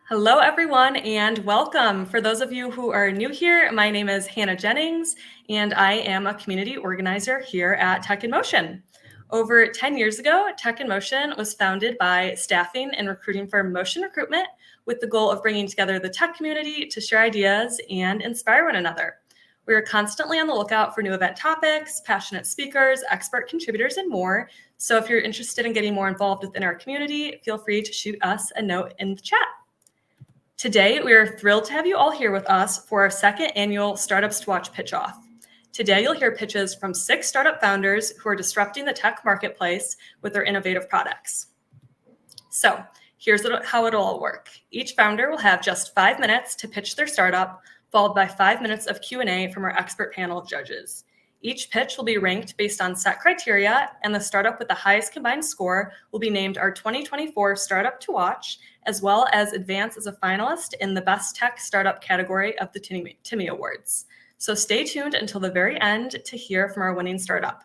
Hello, everyone, and welcome. For those of you who are new here, my name is Hannah Jennings, and I am a community organizer here at Tech in Motion. Over 10 years ago, Tech in Motion was founded by staffing and recruiting firm Motion Recruitment with the goal of bringing together the tech community to share ideas and inspire one another. We are constantly on the lookout for new event topics, passionate speakers, expert contributors, and more. So if you're interested in getting more involved within our community, feel free to shoot us a note in the chat. Today, we are thrilled to have you all here with us for our second annual Startups to Watch pitch off. Today, you'll hear pitches from 6 startup founders who are disrupting the tech marketplace with their innovative products. So here's how it'll all work. Each founder will have just 5 minutes to pitch their startup, followed by 5 minutes of Q&A from our expert panel of judges. Each pitch will be ranked based on set criteria, and the startup with the highest combined score will be named our 2024 Startup to Watch, as well as advance as a finalist in the Best Tech Startup category of the Timmy Awards. So stay tuned until the very end to hear from our winning startup.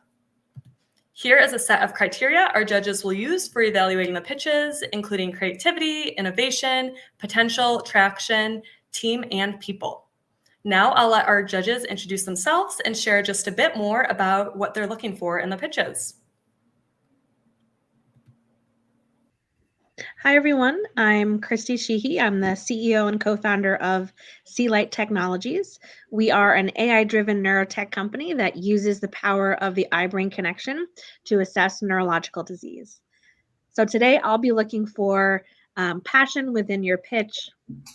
Here is a set of criteria our judges will use for evaluating the pitches, including creativity, innovation, potential, traction, team, and people. Now I'll let our judges introduce themselves and share just a bit more about what they're looking for in the pitches. Hi, everyone. I'm Christy Sheehy. I'm the CEO and co-founder of Sealight Technologies. We are an AI-driven neurotech company that uses the power of the eye-brain connection to assess neurological disease. So today I'll be looking for passion within your pitch,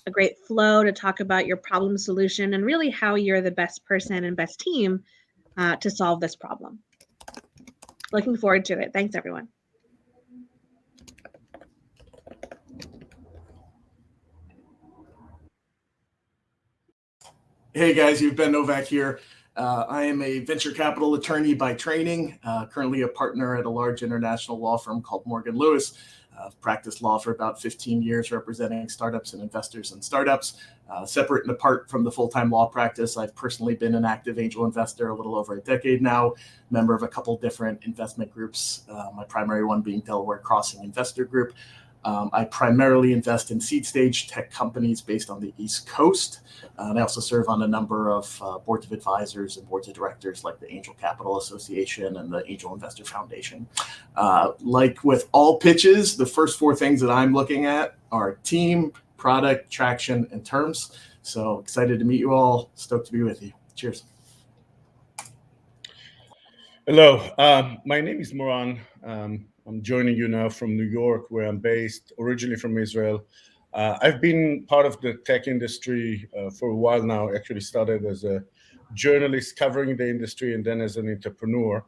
a great flow to talk about your problem solution, and really how you're the best person and best team to solve this problem. Looking forward to it. Thanks, everyone. Hey guys, you've Ben Novak here. I am a venture capital attorney by training, currently a partner at a large international law firm called Morgan Lewis. I've practiced law for about 15 years representing startups and investors in startups. Separate and apart from the full-time law practice, I've personally been an active angel investor a little over a decade now, member of a couple different investment groups, my primary one being Delaware Crossing Investor Group. I primarily invest in seed stage tech companies based on the East Coast. And I also serve on a number of boards of advisors and boards of directors like the Angel Capital Association and the Angel Investor Foundation. Like with all pitches, the first 4 things that I'm looking at are team, product, traction, and terms. So excited to meet you all. Stoked to be with you. Cheers. Hello, my name is Moran. I'm joining you now from New York, where I'm based, originally from Israel. I've been part of the tech industry for a while now. Actually started as a journalist covering the industry and then as an entrepreneur.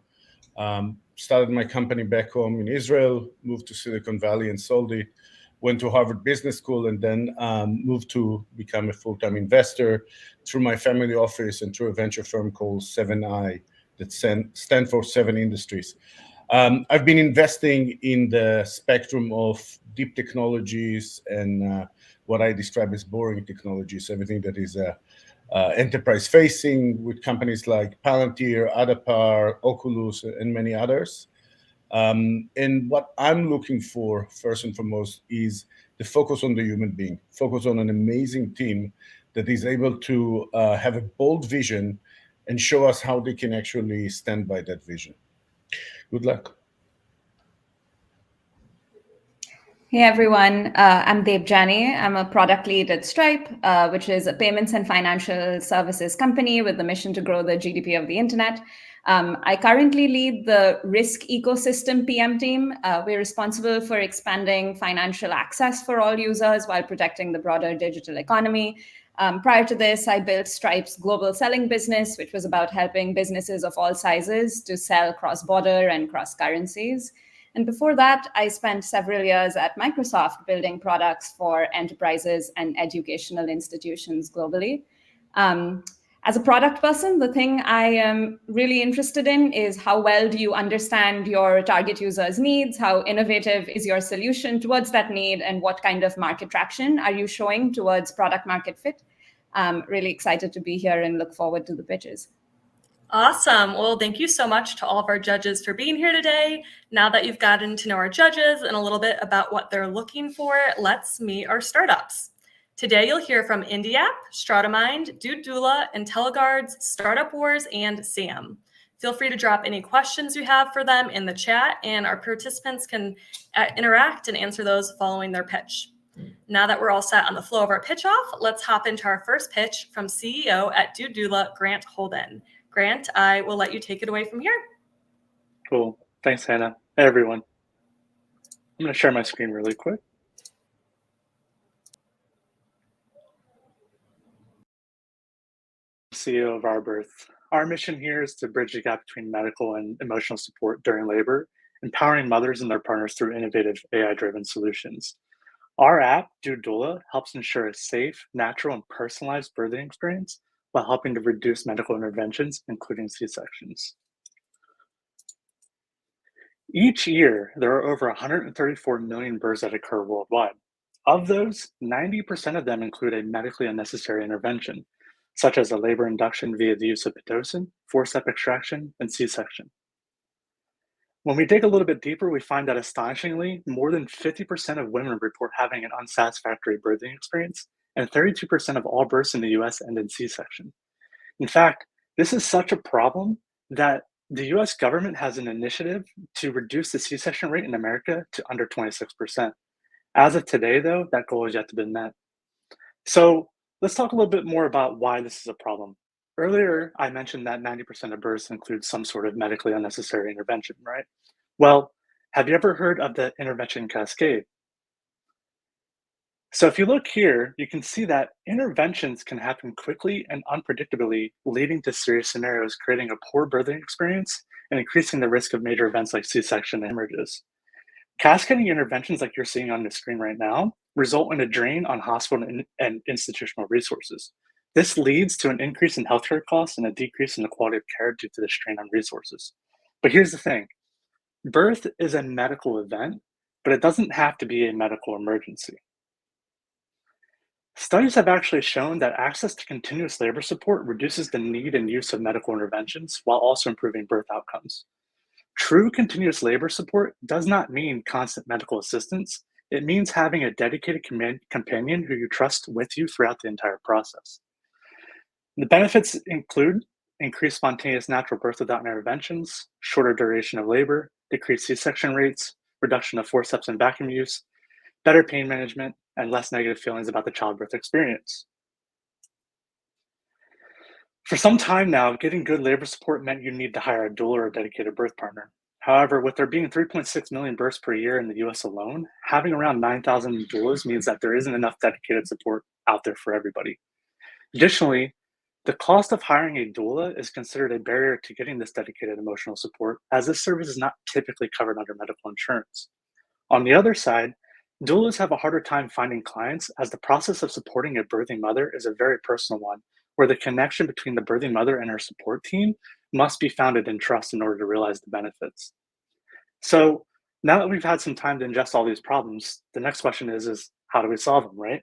Started my company back home in Israel, moved to Silicon Valley and sold it, went to Harvard Business School, and then moved to become a full-time investor through my family office and through a venture firm called 7i that stand for 7 Industries. I've been investing in the spectrum of deep technologies and what I describe as boring technologies, everything that is enterprise-facing with companies like Palantir, Adapar, Oculus, and many others. And what I'm looking for, first and foremost, is the focus on the human being, focus on an amazing team that is able to have a bold vision and show us how they can actually stand by that vision. Good luck. Hey everyone, I'm Debjani. I'm a product lead at Stripe, which is a payments and financial services company with the mission to grow the GDP of the internet. I currently lead the risk ecosystem PM team. We're responsible for expanding financial access for all users while protecting the broader digital economy. Prior to this, I built Stripe's global selling business, which was about helping businesses of all sizes to sell cross-border and cross-currencies. And before that, I spent several years at Microsoft building products for enterprises and educational institutions globally. As a product person, the thing I am really interested in is how well do you understand your target user's needs, how innovative is your solution towards that need, and what kind of market traction are you showing towards product market fit? I'm really excited to be here and look forward to the pitches. Awesome. Well, thank you so much to all of our judges for being here today. Now that you've gotten to know our judges and a little bit about what they're looking for, let's meet our startups. Today, you'll hear from Indy App, Strautamind, Doula, IntelliGuards, Startup Wars, and SAM. Feel free to drop any questions you have for them in the chat, and our participants can interact and answer those following their pitch. Now that we're all set on the flow of our pitch off, let's hop into our first pitch from CEO at Doula, Grant Holden. Grant, I will let you take it away from here. Cool. Thanks, Hannah. Hey, everyone. I'm going to share my screen really quick. CEO of Our Birth. Our mission here is to bridge the gap between medical and emotional support during labor, empowering mothers and their partners through innovative AI-driven solutions. Our app, Doula, helps ensure a safe, natural, and personalized birthing experience while helping to reduce medical interventions, including C-sections. Each year, there are over 134 million births that occur worldwide. Of those, 90% of them include a medically unnecessary intervention, such as a labor induction via the use of Pitocin, forceps extraction, and C-section. When we dig a little bit deeper, we find that astonishingly, more than 50% of women report having an unsatisfactory birthing experience, and 32% of all births in the US end in C-section. In fact, this is such a problem that the US government has an initiative to reduce the C-section rate in America to under 26%. As of today, though, that goal has yet to be met. So let's talk a little bit more about why this is a problem. Earlier, I mentioned that 90% of births include some sort of medically unnecessary intervention, right? Well, have you ever heard of the intervention cascade? So if you look here, you can see that interventions can happen quickly and unpredictably, leading to serious scenarios, creating a poor birthing experience and increasing the risk of major events like C-section and hemorrhages. Cascading interventions like you're seeing on the screen right now result in a drain on hospital and institutional resources. This leads to an increase in healthcare costs and a decrease in the quality of care due to the strain on resources. But here's the thing, birth is a medical event, but it doesn't have to be a medical emergency. Studies have actually shown that access to continuous labor support reduces the need and use of medical interventions while also improving birth outcomes. True continuous labor support does not mean constant medical assistance. It means having a dedicated companion who you trust with you throughout the entire process. The benefits include increased spontaneous natural birth without interventions, shorter duration of labor, decreased C-section rates, reduction of forceps and vacuum use, better pain management, and less negative feelings about the childbirth experience. For some time now, getting good labor support meant you need to hire a doula or a dedicated birth partner. However, with there being 3.6 million births per year in the US alone, having around 9,000 doulas means that there isn't enough dedicated support out there for everybody. Additionally, the cost of hiring a doula is considered a barrier to getting this dedicated emotional support, as this service is not typically covered under medical insurance. On the other side, doulas have a harder time finding clients, as the process of supporting a birthing mother is a very personal one, where the connection between the birthing mother and her support team must be founded in trust in order to realize the benefits. So now that we've had some time to ingest all these problems, the next question is how do we solve them, right?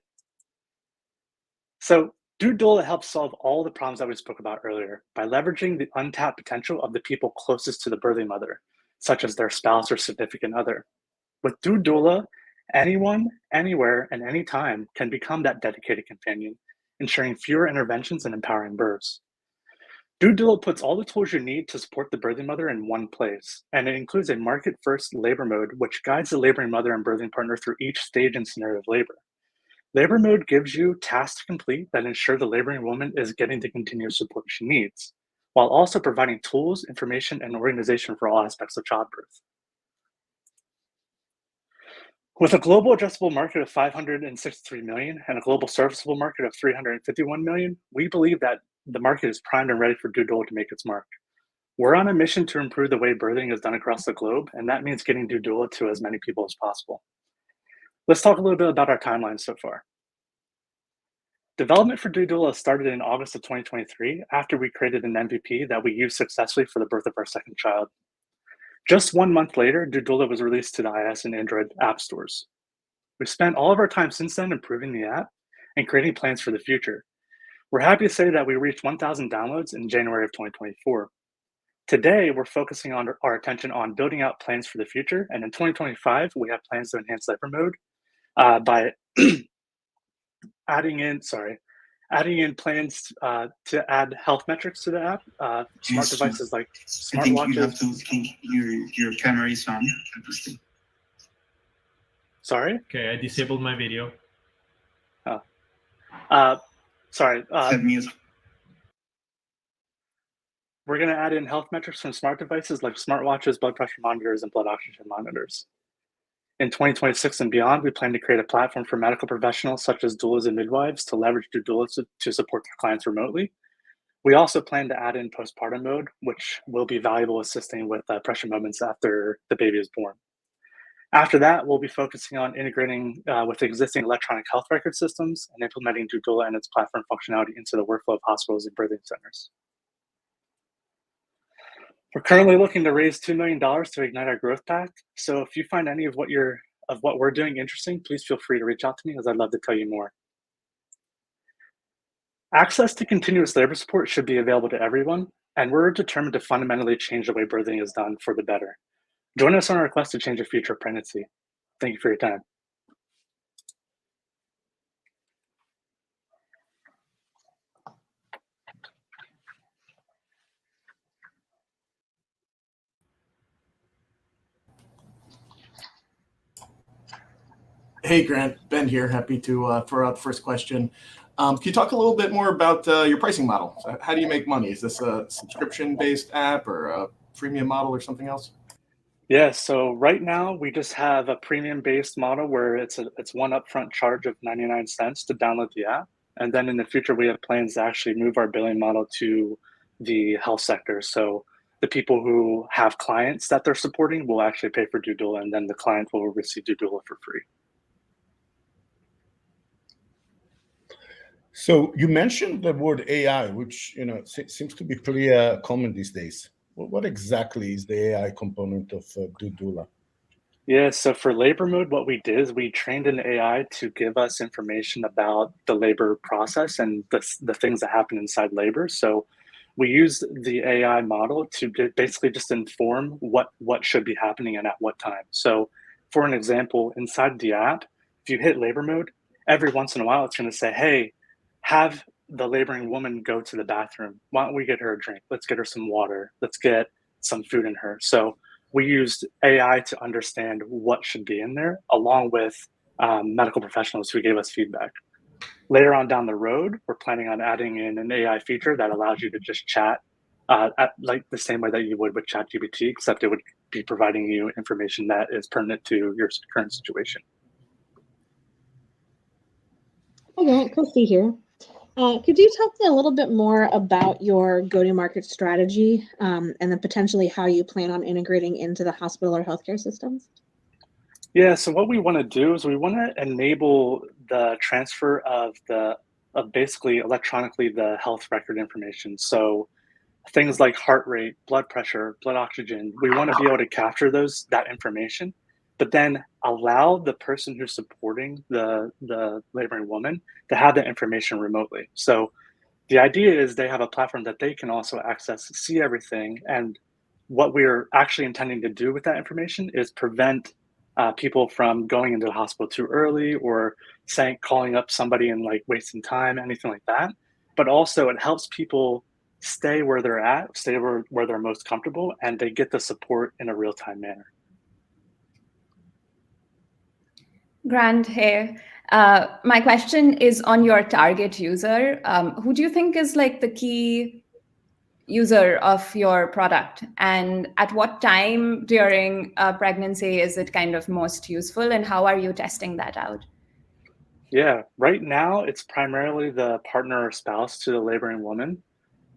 So Doula helps solve all the problems that we spoke about earlier by leveraging the untapped potential of the people closest to the birthing mother, such as their spouse or significant other. With Doula, anyone, anywhere, and anytime can become that dedicated companion, ensuring fewer interventions and empowering births. Doula puts all the tools you need to support the birthing mother in one place, and it includes a market-first labor mode, which guides the laboring mother and birthing partner through each stage and scenario of labor. Labor mode gives you tasks to complete that ensure the laboring woman is getting the continuous support she needs, while also providing tools, information, and organization for all aspects of childbirth. With a global addressable market of 563 million and a global serviceable market of 351 million, we believe that the market is primed and ready for Doula to make its mark. We're on a mission to improve the way birthing is done across the globe, and that means getting Doula to as many people as possible. Let's talk a little bit about our timeline so far. Development for Doula started in August of 2023 after we created an MVP that we used successfully for the birth of our second child. Just 1 month later, Doula was released to the iOS and Android app stores. We've spent all of our time since then improving the app and creating plans for the future. We're happy to say that we reached 1,000 downloads in January of 2024. Today, we're focusing on our attention on building out plans for the future, and in 2025, we have plans to enhance labor mode by adding in plans to add health metrics to the app. Smart devices like smartwatches. I think you have to think your camera is on. Sorry? Okay, I disabled my video. Sorry. Set music. We're going to add in health metrics from smart devices like smartwatches, blood pressure monitors, and blood oxygen monitors. In 2026 and beyond, we plan to create a platform for medical professionals such as doulas and midwives to leverage doulas to support their clients remotely. We also plan to add in postpartum mode, which will be valuable assisting with pressure moments after the baby is born. After that, we'll be focusing on integrating with existing electronic health record systems and implementing Doula and its platform functionality into the workflow of hospitals and birthing centers. We're currently looking to raise $2 million to ignite our growth path. So if you find any of what we're doing interesting, please feel free to reach out to me, as I'd love to tell you more. Access to continuous labor support should be available to everyone, and we're determined to fundamentally change the way birthing is done for the better. Join us on our quest to change the future of pregnancy. Thank you for your time. Hey, Grant, Ben here. Happy to throw out the first question. Can you talk a little bit more about your pricing model? So how do you make money? Is this a subscription-based app or a freemium model or something else? Yeah, so right now we just have a premium-based model where it's one upfront charge of 99 cents to download the app. And then in the future, we have plans to actually move our billing model to the health sector. So the people who have clients that they're supporting will actually pay for Doula, and then the client will receive Doula for free. So you mentioned the word AI, which seems to be pretty common these days. What exactly is the AI component of Doula? Yeah, so for labor mode, what we did is we trained an AI to give us information about the labor process and the things that happen inside labor. So we used the AI model to basically just inform what should be happening and at what time. So for an example, inside the app, if you hit labor mode, every once in a while, it's going to say, hey, have the laboring woman go to the bathroom. Why don't we get her a drink? Let's get her some water. Let's get some food in her. So we used AI to understand what should be in there, along with medical professionals who gave us feedback. Later on down the road, we're planning on adding in an AI feature that allows you to just chat like the same way that you would with ChatGPT, except it would be providing you information that is pertinent to your current situation. Hi, Grant. Christy here. Could you tell me a little bit more about your go-to-market strategy and then potentially how you plan on integrating into the hospital or healthcare systems? Yeah, so what we want to do is we want to enable the transfer of basically electronically the health record information. So things like heart rate, blood pressure, blood oxygen, we want to be able to capture that information, but then allow the person who's supporting the laboring woman to have that information remotely. So the idea is they have a platform that they can also access, see everything. And what we're actually intending to do with that information is prevent people from going into the hospital too early or calling up somebody and like wasting time, anything like that. But also it helps people stay where they're at, stay where they're most comfortable, and they get the support in a real-time manner. Grant, hey. My question is on your target user. Who do you think is like the key user of your product, and at what time during pregnancy is it kind of most useful, and how are you testing that out? Yeah, right now it's primarily the partner or spouse to the laboring woman.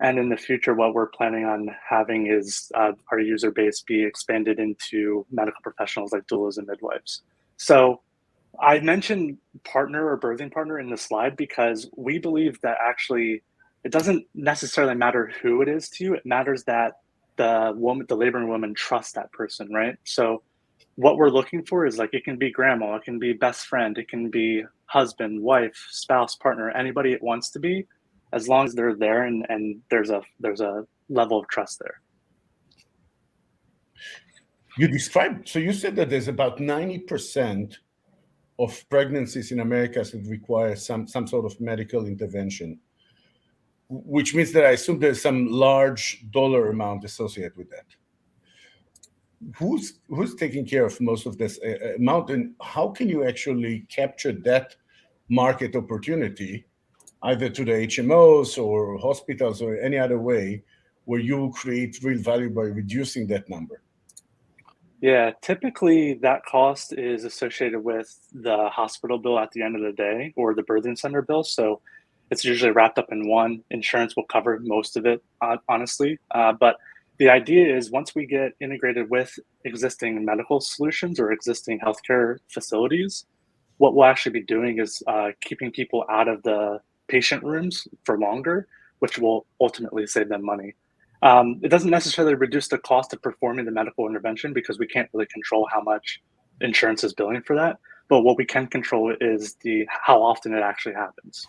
And in the future, what we're planning on having is our user base be expanded into medical professionals like doulas and midwives. So I mentioned partner or birthing partner in the slide because we believe that actually it doesn't necessarily matter who it is to you. It matters that the laboring woman trusts that person, right? So what we're looking for is like, it can be grandma, it can be best friend, it can be husband, wife, spouse, partner, anybody it wants to be, as long as they're there and there's a level of trust there. So you said that there's about 90% of pregnancies in America that require some sort of medical intervention, which means that I assume there's some large dollar amount associated with that. Who's taking care of most of this amount, and how can you actually capture that market opportunity, either to the HMOs or hospitals or any other way, where you create real value by reducing that number? Yeah, typically that cost is associated with the hospital bill at the end of the day or the birthing center bill. So it's usually wrapped up in one. Insurance will cover most of it, honestly. But the idea is once we get integrated with existing medical solutions or existing healthcare facilities, what we'll actually be doing is keeping people out of the patient rooms for longer, which will ultimately save them money. It doesn't necessarily reduce the cost of performing the medical intervention because we can't really control how much insurance is billing for that. But what we can control is how often it actually happens.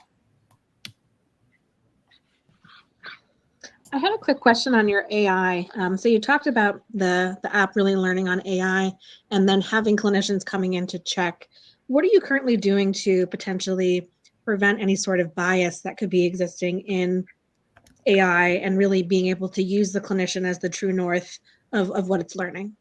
I had a quick question on your AI. So you talked about the app really learning on AI and then having clinicians coming in to check. What are you currently doing to potentially prevent any sort of bias that could be existing in AI and really being able to use the clinician as the true north of what it's learning?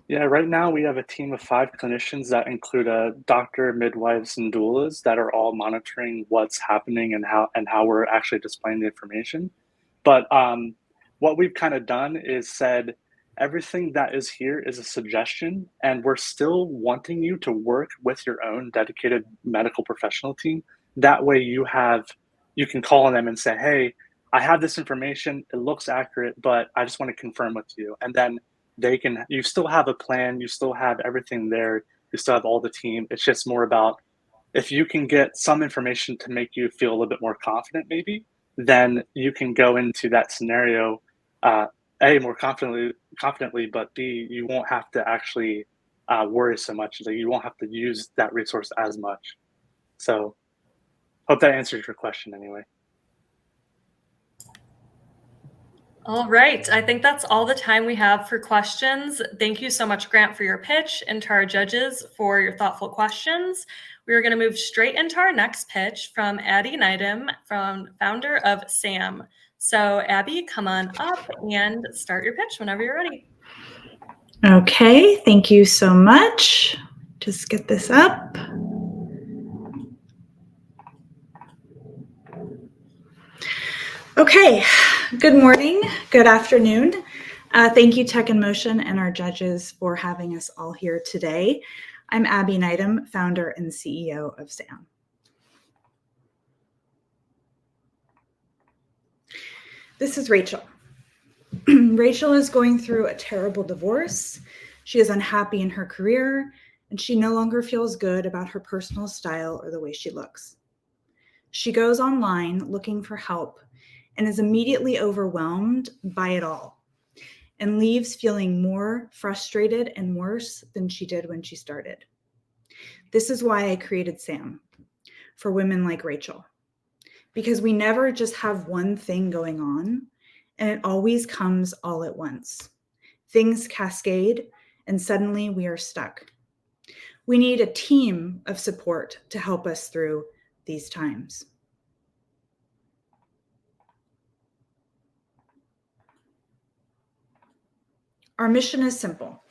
Yeah, right now we have a team of 5 clinicians that include a doctor, midwives, and doulas that are all monitoring what's happening and how we're actually displaying the information. But what we've kind of done is said everything that is here is a suggestion, and we're still wanting you to work with your own dedicated medical professional team. That way you can call on them and say, hey, I have this information, it looks accurate, but I just want to confirm with you. And then you still have a plan, you still have everything there, you still have all the team. It's just more about if you can get some information to make you feel a little bit more confident, maybe, then you can go into that scenario, A, more confidently, but B, you won't have to actually worry so much. Like, you won't have to use that resource as much. So hope that answers your question anyway. All right. I think that's all the time we have for questions. Thank you so much, Grant, for your pitch, and to our judges for your thoughtful questions. We are going to move straight into our next pitch from Abby Neidem, founder of SAM. So Abby, come on up and start your pitch whenever you're ready. Okay, thank you so much. Just get this up. Okay, good morning, good afternoon. Thank you, Tech in Motion, and our judges for having us all here today. I'm Abby Neidem, founder and CEO of SAM. This is Rachel. Rachel is going through a terrible divorce. She is unhappy in her career, and she no longer feels good about her personal style or the way she looks. She goes online looking for help and is immediately overwhelmed by it all and leaves feeling more frustrated and worse than she did when she started. This is why I created SAM, for women like Rachel, because we never just have one thing going on, and it always comes all at once. Things cascade, and suddenly we are stuck. We need a team of support to help us through these times. Our mission is simple: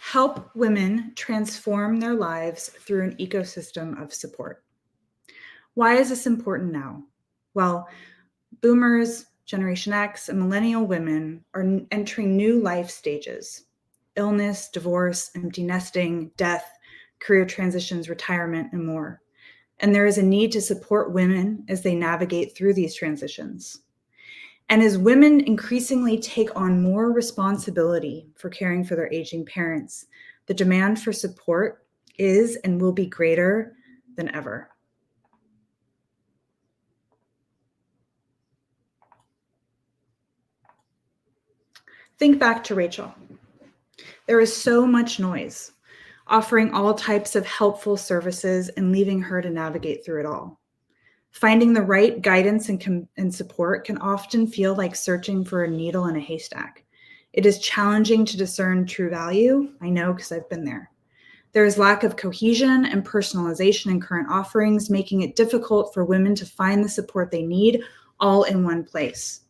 help women transform their lives through an ecosystem of support. Why is this important now? Well, boomers, Generation X, and millennial women are entering new life stages: illness, divorce, empty nesting, death, career transitions, retirement, and more. And there is a need to support women as they navigate through these transitions. And as women increasingly take on more responsibility for caring for their aging parents, the demand for support is and will be greater than ever. Think back to Rachel. There is so much noise, offering all types of helpful services and leaving her to navigate through it all. Finding the right guidance and support can often feel like searching for a needle in a haystack. It is challenging to discern true value. I know, because I've been there. There is lack of cohesion and personalization in current offerings, making it difficult for women to find the support they need all in one place.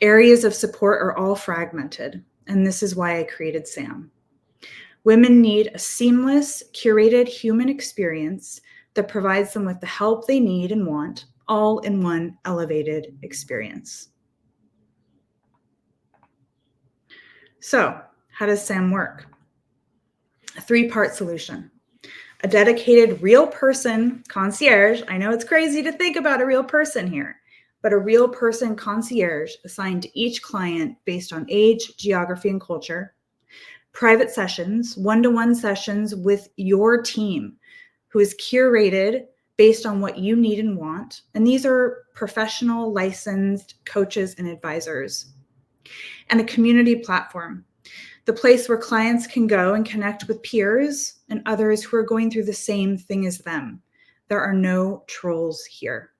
Areas of support are all fragmented, and this is why I created SAM. Women need a seamless, curated human experience that provides them with the help they need and want, all in one elevated experience. So, how does SAM work? A 3-part solution. A dedicated real person concierge. I know it's crazy to think about a real person here, but a real person concierge assigned to each client based on age, geography, and culture. Private sessions, one-to-one sessions with your team, who is curated based on what you need and want. And these are professional, licensed coaches and advisors. And a community platform, the place where clients can go and connect with peers and others who are going through the same thing as them. There are no trolls here.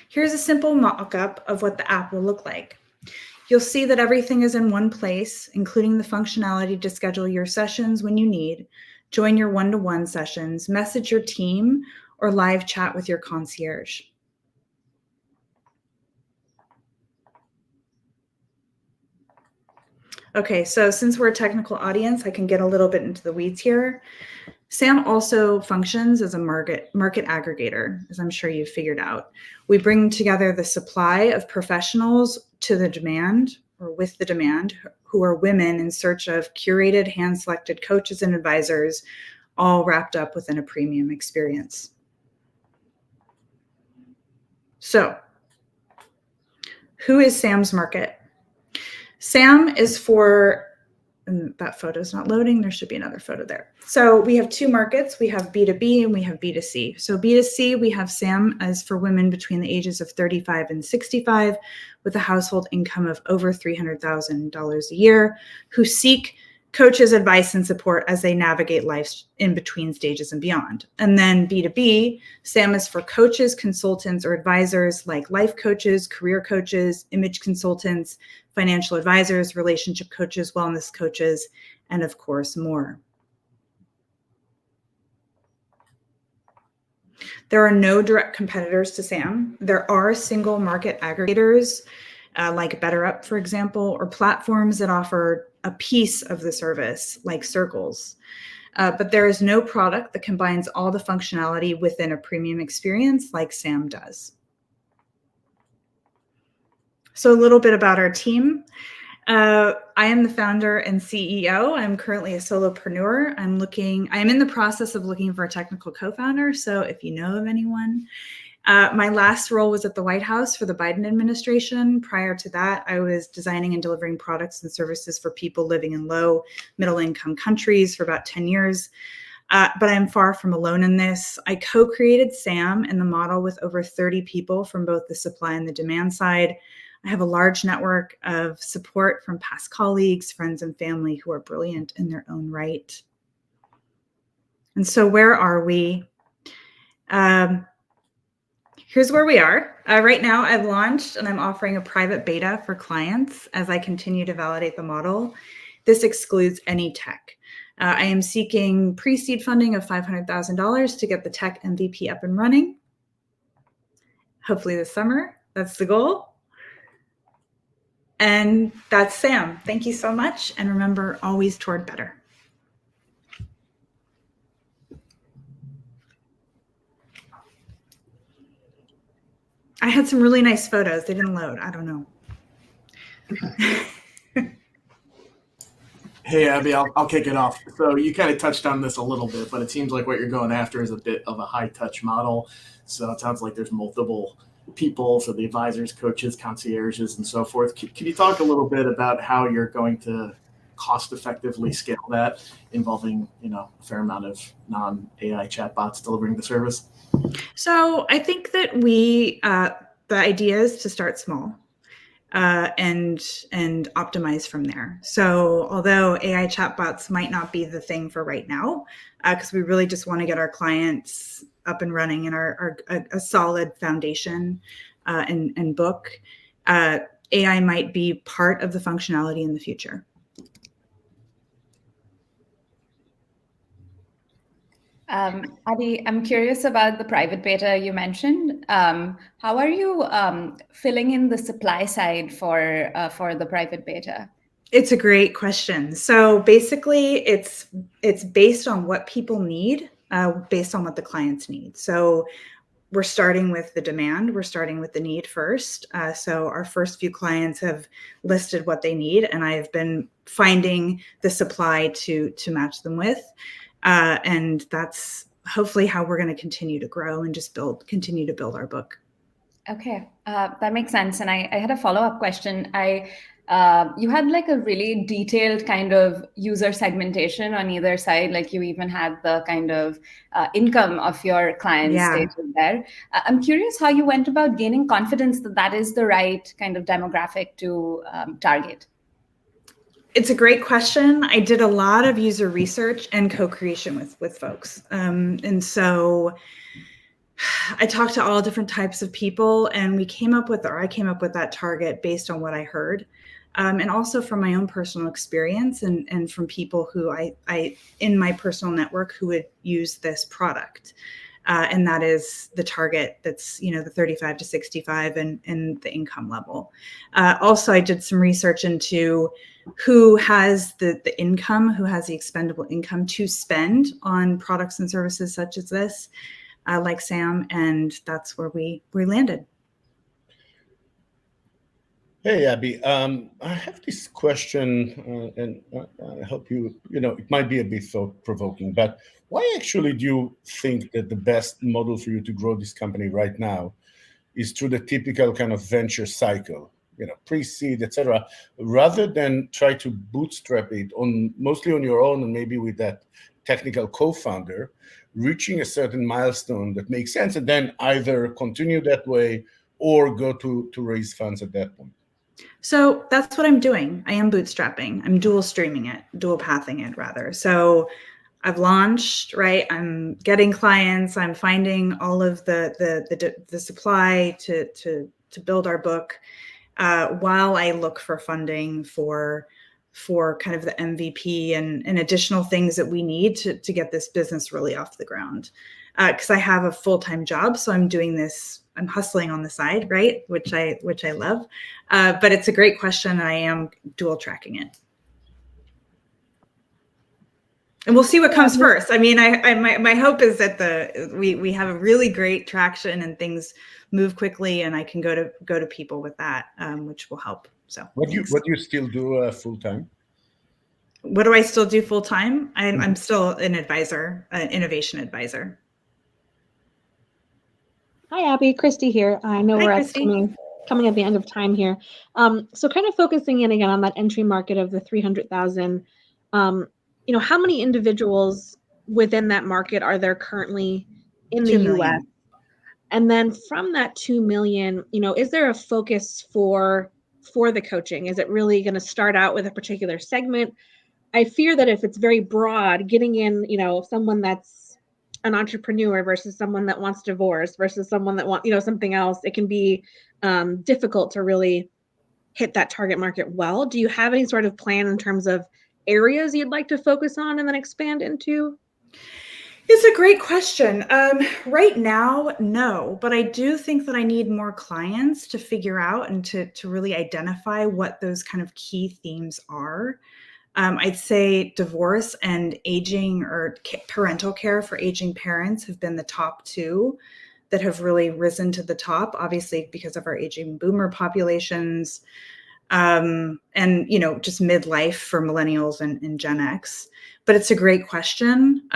Here's a simple mock-up of what the app will look like. You'll see that everything is in one place, including the functionality to schedule your sessions when you need, join your one-to-one sessions, message your team, or live chat with your concierge. Okay, so since we're a technical audience, I can get a little bit into the weeds here. SAM also functions as a market aggregator, as I'm sure you've figured out. We bring together the supply of professionals to the demand, or with the demand, who are women in search of curated, hand-selected coaches and advisors, all wrapped up within a premium experience. So, who is SAM's market? SAM is for, and that photo's not loading, there should be another photo there. So we have 2 markets, we have B2B and we have B2C. So B2C, we have SAM as for women between the ages of 35 and 65 with a household income of over $300,000 a year who seek coaches' advice and support as they navigate life's in between stages and beyond. And then B2B, SAM is for coaches, consultants, or advisors like life coaches, career coaches, image consultants, financial advisors, relationship coaches, wellness coaches, and of course, more. There are no direct competitors to SAM. There are single market aggregators like BetterUp, for example, or platforms that offer a piece of the service like Circles. But there is no product that combines all the functionality within a premium experience like SAM does. So a little bit about our team. I am the founder and CEO. I'm currently a solopreneur. I'm in the process of looking for a technical co-founder. So if you know of anyone, my last role was at the White House for the Biden administration. Prior to that, I was designing and delivering products and services for people living in low middle income countries for about 10 years. But I'm far from alone in this. I co-created SAM and the model with over 30 people from both the supply and the demand side. I have a large network of support from past colleagues, friends, and family who are brilliant in their own right. And so where are we? Here's where we are. Right now, I've launched and I'm offering a private beta for clients as I continue to validate the model. This excludes any tech. I am seeking pre-seed funding of $500,000 to get the tech MVP up and running. Hopefully this summer. That's the goal. And that's SAM. Thank you so much. And remember, always toward better. I had some really nice photos. They didn't load. I don't know. Hey, Abby, I'll kick it off. So you kind of touched on this a little bit, but it seems like what you're going after is a bit of a high-touch model. So it sounds like there's multiple people, so the advisors, coaches, concierges, and so forth. Can you talk a little bit about how you're going to cost-effectively scale that, involving a fair amount of non-AI chatbots delivering the service? So I think that the idea is to start small. And optimize from there. So although AI chatbots might not be the thing for right now, because we really just want to get our clients up and running and a solid foundation and book, AI might be part of the functionality in the future. Abby, I'm curious about the private beta you mentioned. How are you filling in the supply side for the private beta? It's a great question. So basically, it's based on what people need, based on what the clients need. So we're starting with the demand. We're starting with the need first. So our first few clients have listed what they need, and I've been finding the supply to match them with. And that's hopefully how we're going to continue to grow and just continue to build our book. Okay, that makes sense. And I had a follow-up question. You had like a really detailed kind of user segmentation on either side. Like you even had the kind of income of your clients stated there. I'm curious how you went about gaining confidence that that is the right kind of demographic to target. It's a great question. I did a lot of user research and co-creation with folks. And so I talked to all different types of people, and I came up with that target based on what I heard. And also from my own personal experience and from people who I in my personal network who would use this product. And that is the target that's, the 35 to 65 and the income level. Also, I did some research into who has the income, who has the expendable income to spend on products and services such as this, like Sam, and that's where we landed. Hey, Abby, I have this question, and I hope it might be a bit thought-provoking, but why actually do you think that the best model for you to grow this company right now is through the typical kind of venture cycle, pre-seed, etc., rather than try to bootstrap it mostly on your own and maybe with that technical co-founder, reaching a certain milestone that makes sense, and then either continue that way or go to raise funds at that point? So that's what I'm doing. I am bootstrapping. I'm dual pathing it rather. So I've launched, right? I'm getting clients. I'm finding all of the supply to build our book, while I look for funding for kind of the MVP and additional things that we need to get this business really off the ground. Because I have a full-time job, so I'm doing this. I'm hustling on the side, right? Which I love. But it's a great question, and I am dual tracking it. And we'll see what comes first. I mean, my hope is that we have a really great traction and things move quickly, and I can go to people with that, which will help. So what do you still do full time? What do I still do full time? I'm still an advisor, an innovation advisor. Hi, Abby. Christy here. I know we're coming at the end of time here. So kind of focusing in again on that entry market of the 300,000. How many individuals within that market are there currently in the US? And then from that 2 million, is there a focus for the coaching? Is it really going to start out with a particular segment? I fear that if it's very broad, getting in, someone that's an entrepreneur versus someone that wants divorce versus someone that wants, something else, it can be difficult to really hit that target market well. Do you have any sort of plan in terms of areas you'd like to focus on and then expand into? It's a great question. Right now, no, but I do think that I need more clients to figure out and to really identify what those kind of key themes are. I'd say divorce and aging or parental care for aging parents have been the top two that have really risen to the top, obviously because of our aging boomer populations, and just midlife for millennials and Gen X. But it's a great question.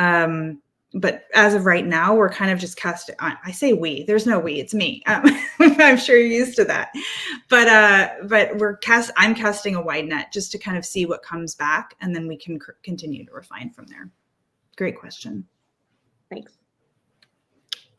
But as of right now, we're kind of just casting. I say we. There's no we. It's me. I'm sure you're used to that. But I'm casting a wide net just to kind of see what comes back, and then we can continue to refine from there. Great question. Thanks.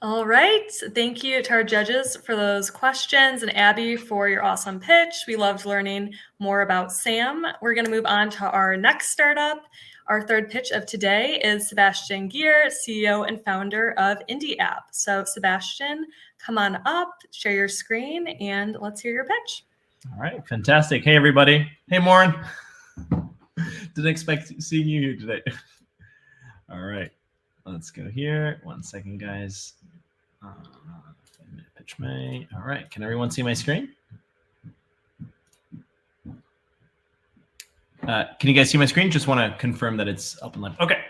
All right. Thank you to our judges for those questions, and Abby for your awesome pitch. We loved learning more about Sam. We're going to move on to our next startup. Our third pitch of today is Sebastian Gear, CEO and founder of Indy app. So Sebastian, come on up, share your screen, and let's hear your pitch. All right, fantastic. Hey, everybody. Hey, Maureen. Didn't expect seeing you here today. All right, let's go here. 1 second, guys. Pitch May. All right, can everyone see my screen? Can you guys see my screen? Just want to confirm that it's up and live. Okay,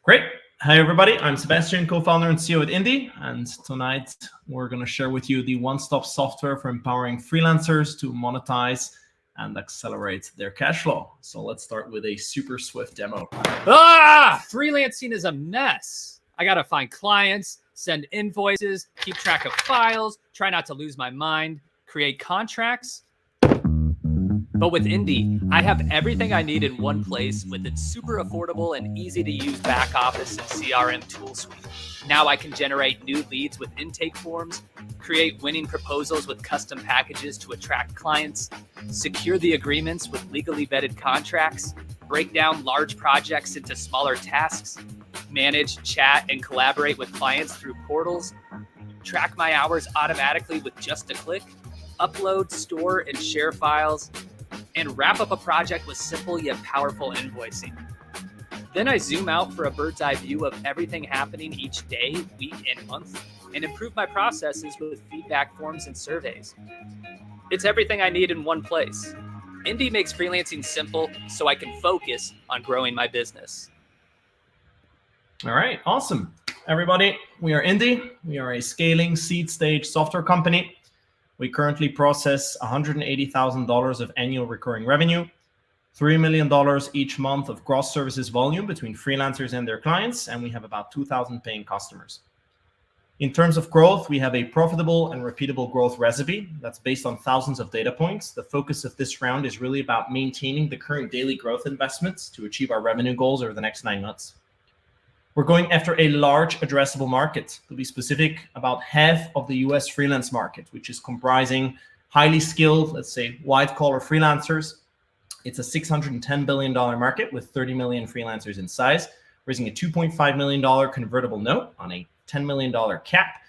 great. Hi, everybody. I'm Sebastian, co-founder and CEO at Indy. And tonight, we're going to share with you the one-stop software for empowering freelancers to monetize and accelerate their cash flow. So let's start with a super swift demo. Freelancing is a mess. I got to find clients, send invoices, keep track of files, try not to lose my mind, create contracts. But with Indy, I have everything I need in one place with its super affordable and easy to use back office and CRM tool suite. Now I can generate new leads with intake forms, create winning proposals with custom packages to attract clients, secure the agreements with legally vetted contracts, break down large projects into smaller tasks, manage, chat, and collaborate with clients through portals, track my hours automatically with just a click, upload, store, and share files, and wrap up a project with simple yet powerful invoicing. Then I zoom out for a bird's eye view of everything happening each day, week, and month, and improve my processes with feedback forms and surveys. It's everything I need in one place. Indy makes freelancing simple so I can focus on growing my business. All right, awesome. Everybody, we are Indy. We are a scaling seed stage software company. We currently process $180,000 of annual recurring revenue, $3 million each month of gross services volume between freelancers and their clients, and we have about 2,000 paying customers. In terms of growth, we have a profitable and repeatable growth recipe that's based on thousands of data points. The focus of this round is really about maintaining the current daily growth investments to achieve our revenue goals over the next 9 months. We're going after a large addressable market. To be specific, about half of the US freelance market, which is comprising highly skilled, let's say, white-collar freelancers. It's a $610 billion market with 30 million freelancers in size, raising a $2.5 million convertible note on a $10 million cap.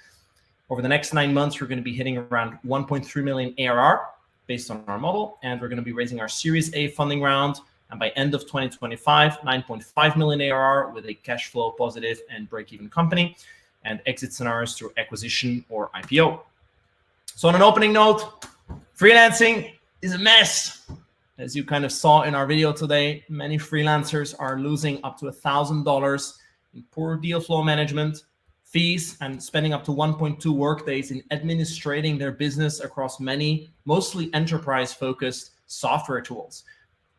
Over the next 9 months, we're going to be hitting around 1.3 million ARR based on our model, and we're going to be raising our Series A funding round. And by end of 2025, 9.5 million ARR with a cash flow positive and break-even company, and exit scenarios through acquisition or IPO. So on an opening note, freelancing is a mess. As you kind of saw in our video today, many freelancers are losing up to $1,000 in poor deal flow management, fees, and spending up to 1.2 workdays in administrating their business across many, mostly enterprise-focused software tools.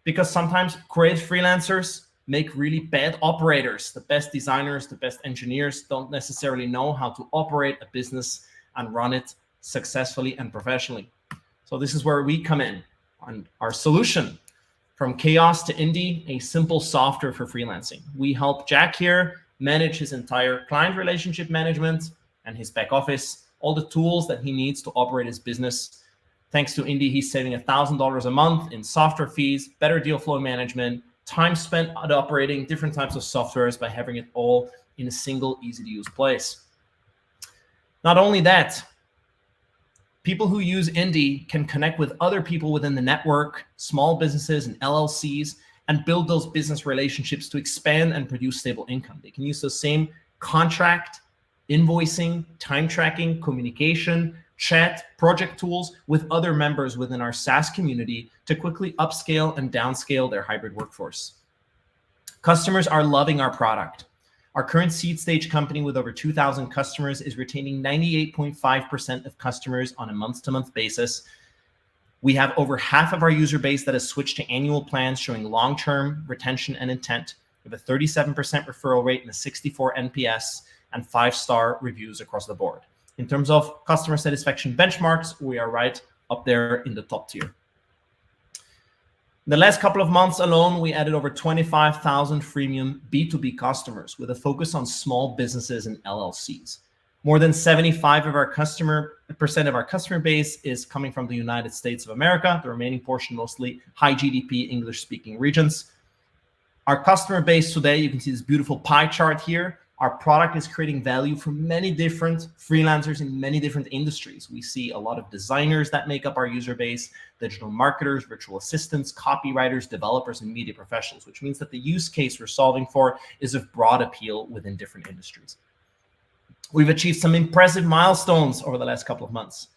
Because sometimes great freelancers make really bad operators. The best designers, the best engineers don't necessarily know how to operate a business and run it successfully and professionally. So this is where we come in on our solution. From chaos to Indy, a simple software for freelancing. We help Jack here manage his entire client relationship management and his back office, all the tools that he needs to operate his business. Thanks to Indy, he's saving $1,000 a month in software fees, better deal flow management, time spent on operating different types of softwares by having it all in a single, easy-to-use place. Not only that, people who use Indy can connect with other people within the network, small businesses and LLCs, and build those business relationships to expand and produce stable income. They can use the same contract, invoicing, time tracking, communication, chat, project tools with other members within our SaaS community to quickly upscale and downscale their hybrid workforce. Customers are loving our product. Our current seed stage company with over 2,000 customers is retaining 98.5% of customers on a month-to-month basis. We have over half of our user base that has switched to annual plans showing long-term retention and intent with a 37% referral rate and a 64 NPS and 5-star reviews across the board. In terms of customer satisfaction benchmarks, we are right up there in the top tier. In the last couple of months alone, we added over 25,000 freemium B2B customers with a focus on small businesses and LLCs. More than 75% of our customer base is coming from the United States of America, the remaining portion mostly high GDP English-speaking regions. Our customer base today, you can see this beautiful pie chart here, Our product is creating value for many different freelancers in many different industries. We see a lot of designers that make up our user base, digital marketers, virtual assistants, copywriters, developers, and media professionals, which means that the use case we're solving for is of broad appeal within different industries. We've achieved some impressive milestones over the last couple of months.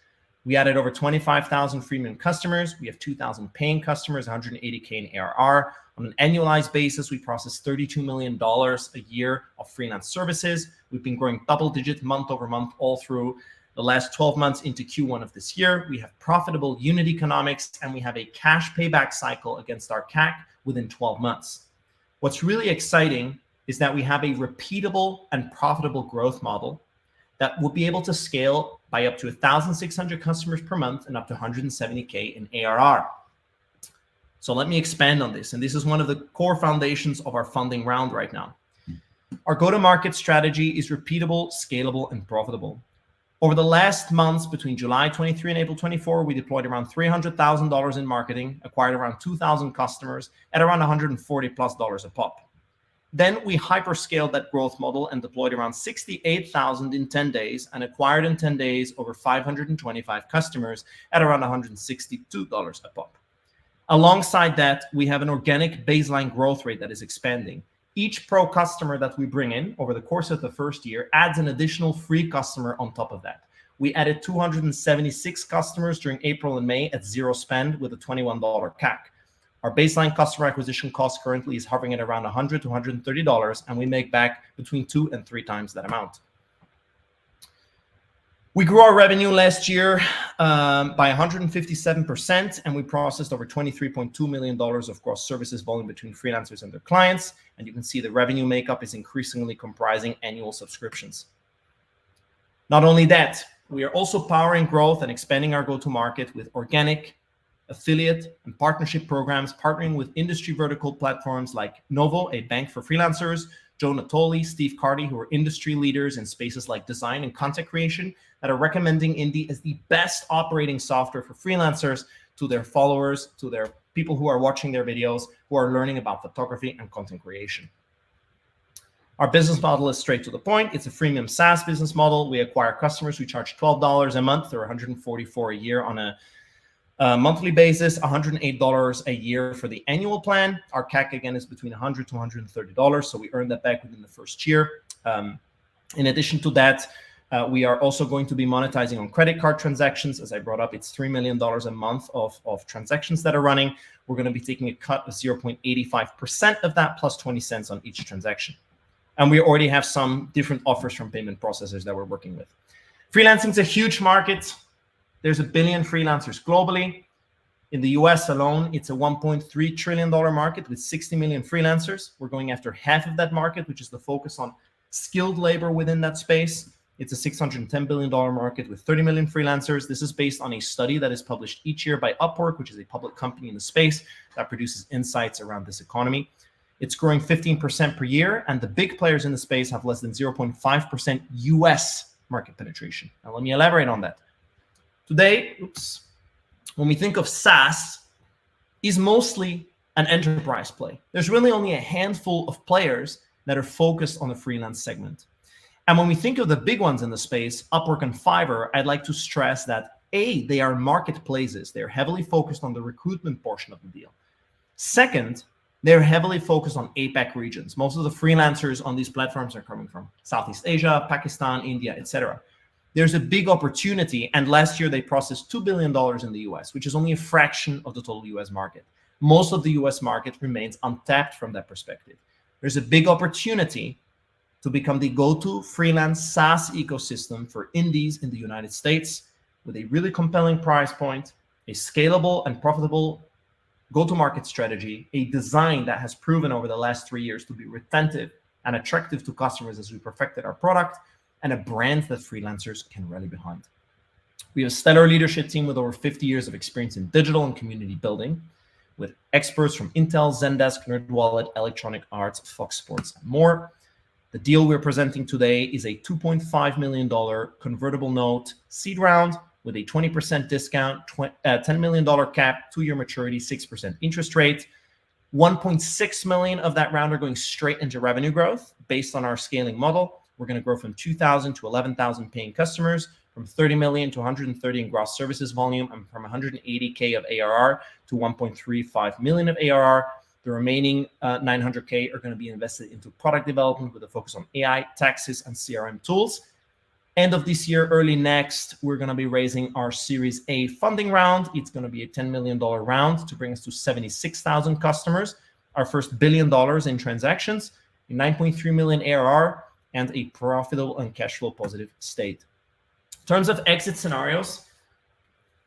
We added over 25,000 freemium customers. We have 2,000 paying customers, 180K in ARR. On an annualized basis, we process $32 million a year of freelance services. We've been growing double digits month over month all through the last 12 months into Q1 of this year. We have profitable unit economics, and we have a cash payback cycle against our CAC within 12 months. What's really exciting is that we have a repeatable and profitable growth model that will be able to scale by up to 1,600 customers per month and up to 170K in ARR. So let me expand on this. And this is one of the core foundations of our funding round right now. Our go-to-market strategy is repeatable, scalable, and profitable. Over the last months, between July 23 and April 24, we deployed around $300,000 in marketing, acquired around 2,000 customers at around $140+ a pop. Then we hyperscaled that growth model and deployed around 68,000 in 10 days and acquired in 10 days over 525 customers at around $162 a pop. Alongside that, we have an organic baseline growth rate that is expanding. Each pro customer that we bring in over the course of the first year adds an additional free customer on top of that. We added 276 customers during April and May at zero spend with a $21 CAC. Our baseline customer acquisition cost currently is hovering at around $100 to $130, and we make back between 2 and 3 times that amount. We grew our revenue last year by 157%, and we processed over $23.2 million of gross services volume between freelancers and their clients. And you can see the revenue makeup is increasingly comprising annual subscriptions. Not only that, we are also powering growth and expanding our go-to-market with organic, affiliate, and partnership programs, partnering with industry vertical platforms like Novo, a bank for freelancers, Joe Natoli, Steve Carty, who are industry leaders in spaces like design and content creation, that are recommending Indy as the best operating software for freelancers to their followers, to their people who are watching their videos, who are learning about photography and content creation. Our business model is straight to the point. It's a freemium SaaS business model. We acquire customers. We charge $12 a month or $144 a year on a monthly basis, $108 a year for the annual plan. Our CAC, again, is between $100 to $130, so we earn that back within the first year. In addition to that, we are also going to be monetizing on credit card transactions. As I brought up, it's $3 million a month of transactions that are running. We're going to be taking a cut of 0.85% of that, plus 20 cents on each transaction. And we already have some different offers from payment processors that we're working with. Freelancing is a huge market. There's 1 billion freelancers globally. In the US alone, it's a $1.3 trillion market with 60 million freelancers. We're going after half of that market, which is the focus on skilled labor within that space. It's a $610 billion market with 30 million freelancers. This is based on a study that is published each year by Upwork, which is a public company in the space that produces insights around this economy. It's growing 15% per year, and the big players in the space have less than 0.5% US market penetration. Now, let me elaborate on that. Today, when we think of SaaS, is mostly an enterprise play. There's really only a handful of players that are focused on the freelance segment. And when we think of the big ones in the space, Upwork and Fiverr, I'd like to stress that A, they are marketplaces. They're heavily focused on the recruitment portion of the deal. Second, they're heavily focused on APAC regions. Most of the freelancers on these platforms are coming from Southeast Asia, Pakistan, India, etc. There's a big opportunity, and last year they processed $2 billion in the US, which is only a fraction of the total US market. Most of the US market remains untapped from that perspective. There's a big opportunity to become the go-to freelance SaaS ecosystem for indies in the United States with a really compelling price point, a scalable and profitable go-to-market strategy, a design that has proven over the last 3 years to be retentive and attractive to customers as we perfected our product, and a brand that freelancers can rally behind. We have a stellar leadership team with over 50 years of experience in digital and community building, with experts from Intel, Zendesk, NerdWallet, Electronic Arts, Fox Sports, and more. The deal we're presenting today is a $2.5 million convertible note seed round with a 20% discount, $10 million cap, 2-year maturity, 6% interest rate. 1.6 million of that round are going straight into revenue growth based on our scaling model. We're going to grow from 2,000 to 11,000 paying customers, from 30 million to 130 in gross services volume, and from 180K of ARR to 1.35 million of ARR. The remaining 900K are going to be invested into product development with a focus on AI, taxes, and CRM tools. End of this year, early next, we're going to be raising our Series A funding round. It's going to be a $10 million round to bring us to 76,000 customers, our first $1 billion in transactions, 9.3 million ARR, and a profitable and cash flow positive state. In terms of exit scenarios,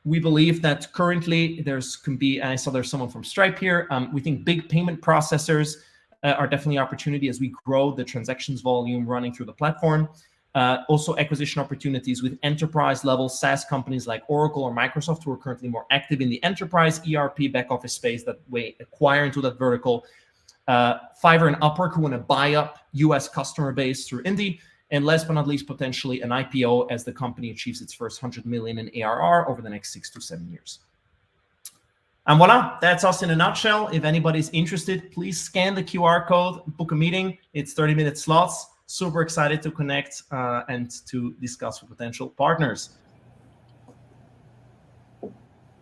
we believe that currently can be, I saw there's someone from Stripe here. We think big payment processors are definitely an opportunity as we grow the transactions volume running through the platform. Also acquisition opportunities with enterprise level SaaS companies like Oracle or Microsoft, who are currently more active in the enterprise ERP back office space that we acquire into that vertical. Fiverr and Upwork, who want to buy up US customer base through Indy. And last but not least, potentially an IPO as the company achieves its first 100 million in ARR over the next 6 to 7 years. And voila, that's us in a nutshell. If anybody's interested, please scan the QR code, book a meeting. It's 30-minute slots. Super excited to connect and to discuss with potential partners.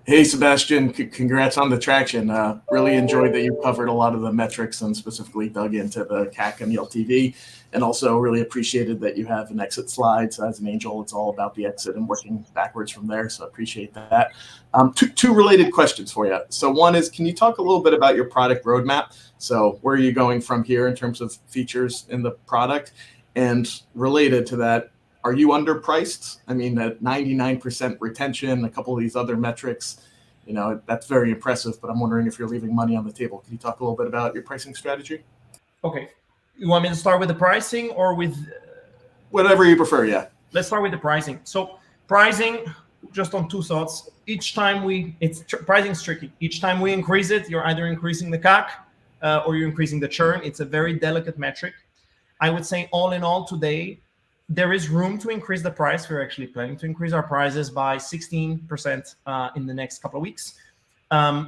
Hey, Sebastian, congrats on the traction. Really enjoyed that you covered a lot of the metrics and specifically dug into the CAC and the LTV, and also really appreciated that you have an exit slide. So as an angel, it's all about the exit and working backwards from there. So I appreciate that. Two related questions for you. So one is, can you talk a little bit about your product roadmap? So where are you going from here in terms of features in the product? And related to that, are you underpriced? I mean, at 99% retention, a couple of these other metrics, that's very impressive, but I'm wondering if you're leaving money on the table. Can you talk a little bit about your pricing strategy? Okay. You want me to start with the pricing or with... Whatever you prefer, yeah. Let's start with the pricing. So pricing, just on two thoughts. Each time pricing's tricky. Each time we increase it, you're either increasing the CAC or you're increasing the churn. It's a very delicate metric. I would say all in all today, there is room to increase the price. We're actually planning to increase our prices by 16% in the next couple of weeks.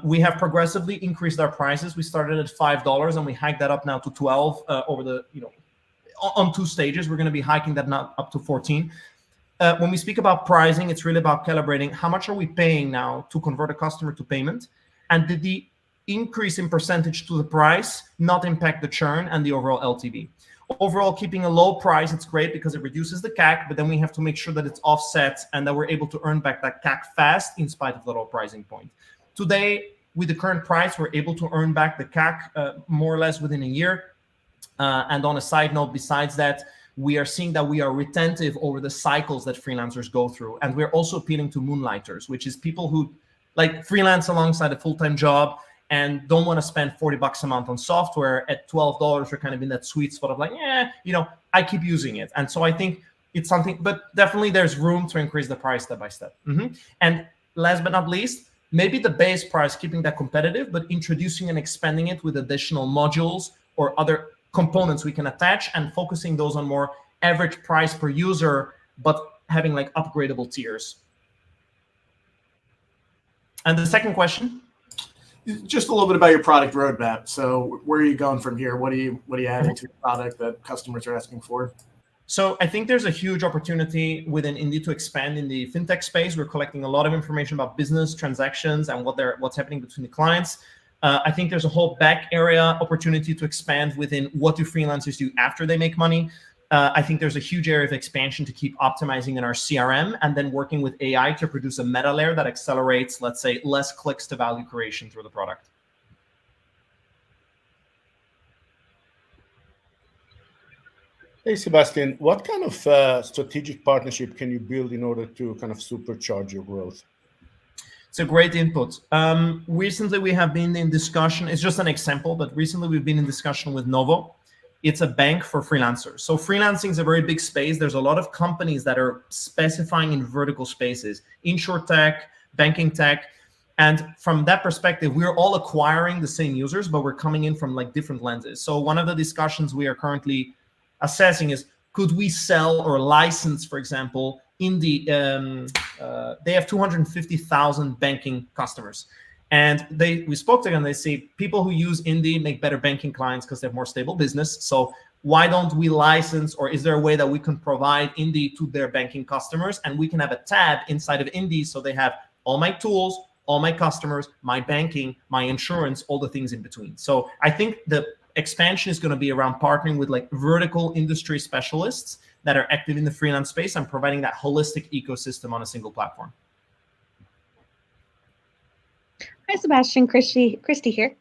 We have progressively increased our prices. We started at $5 and we hiked that up now to 12 on 2 stages. We're going to be hiking that now up to 14. When we speak about pricing, it's really about calibrating how much are we paying now to convert a customer to payment, and did the increase in percentage to the price not impact the churn and the overall LTV. Overall, keeping a low price, it's great because it reduces the CAC, but then we have to make sure that it's offset and that we're able to earn back that CAC fast in spite of the low pricing point. Today, with the current price, we're able to earn back the CAC more or less within a year. And on a side note, besides that, we are seeing that we are retentive over the cycles that freelancers go through. And we're also appealing to moonlighters, which is people who like freelance alongside a full-time job and don't want to spend $40 a month on software. At $12, we're kind of in that sweet spot of like, I keep using it. And so I think it's something, but definitely there's room to increase the price step by step. And last but not least, maybe the base price, keeping that competitive, but introducing and expanding it with additional modules or other components we can attach and focusing those on more average price per user, but having like upgradable tiers. And the second question? Just a little bit about your product roadmap. So where are you going from here? What are you adding to the product that customers are asking for? So I think there's a huge opportunity within Indy to expand in the fintech space. We're collecting a lot of information about business transactions and what's happening between the clients. I think there's a whole back area opportunity to expand within what do freelancers do after they make money. I think there's a huge area of expansion to keep optimizing in our CRM and then working with AI to produce a meta layer that accelerates, let's say, less clicks to value creation through the product. Hey, Sebastian, what kind of strategic partnership can you build in order to kind of supercharge your growth? It's a great input. Recently, we have been in discussion. It's just an example, but recently we've been in discussion with Novo. It's a bank for freelancers. So freelancing is a very big space. There's a lot of companies that are specifying in vertical spaces, insurtech, banking tech. And from that perspective, we're all acquiring the same users, but we're coming in from like different lenses. So one of the discussions we are currently assessing is, could we sell or license, for example, Indy, they have 250,000 banking customers. And we spoke to them, they say people who use Indy make better banking clients because they have more stable business. So why don't we license, or is there a way that we can provide Indy to their banking customers, and we can have a tab inside of Indy so they have all my tools, all my customers, my banking, my insurance, all the things in between. So I think the expansion is going to be around partnering with like vertical industry specialists that are active in the freelance space and providing that holistic ecosystem on a single platform. Hi, Sebastian. Christy here.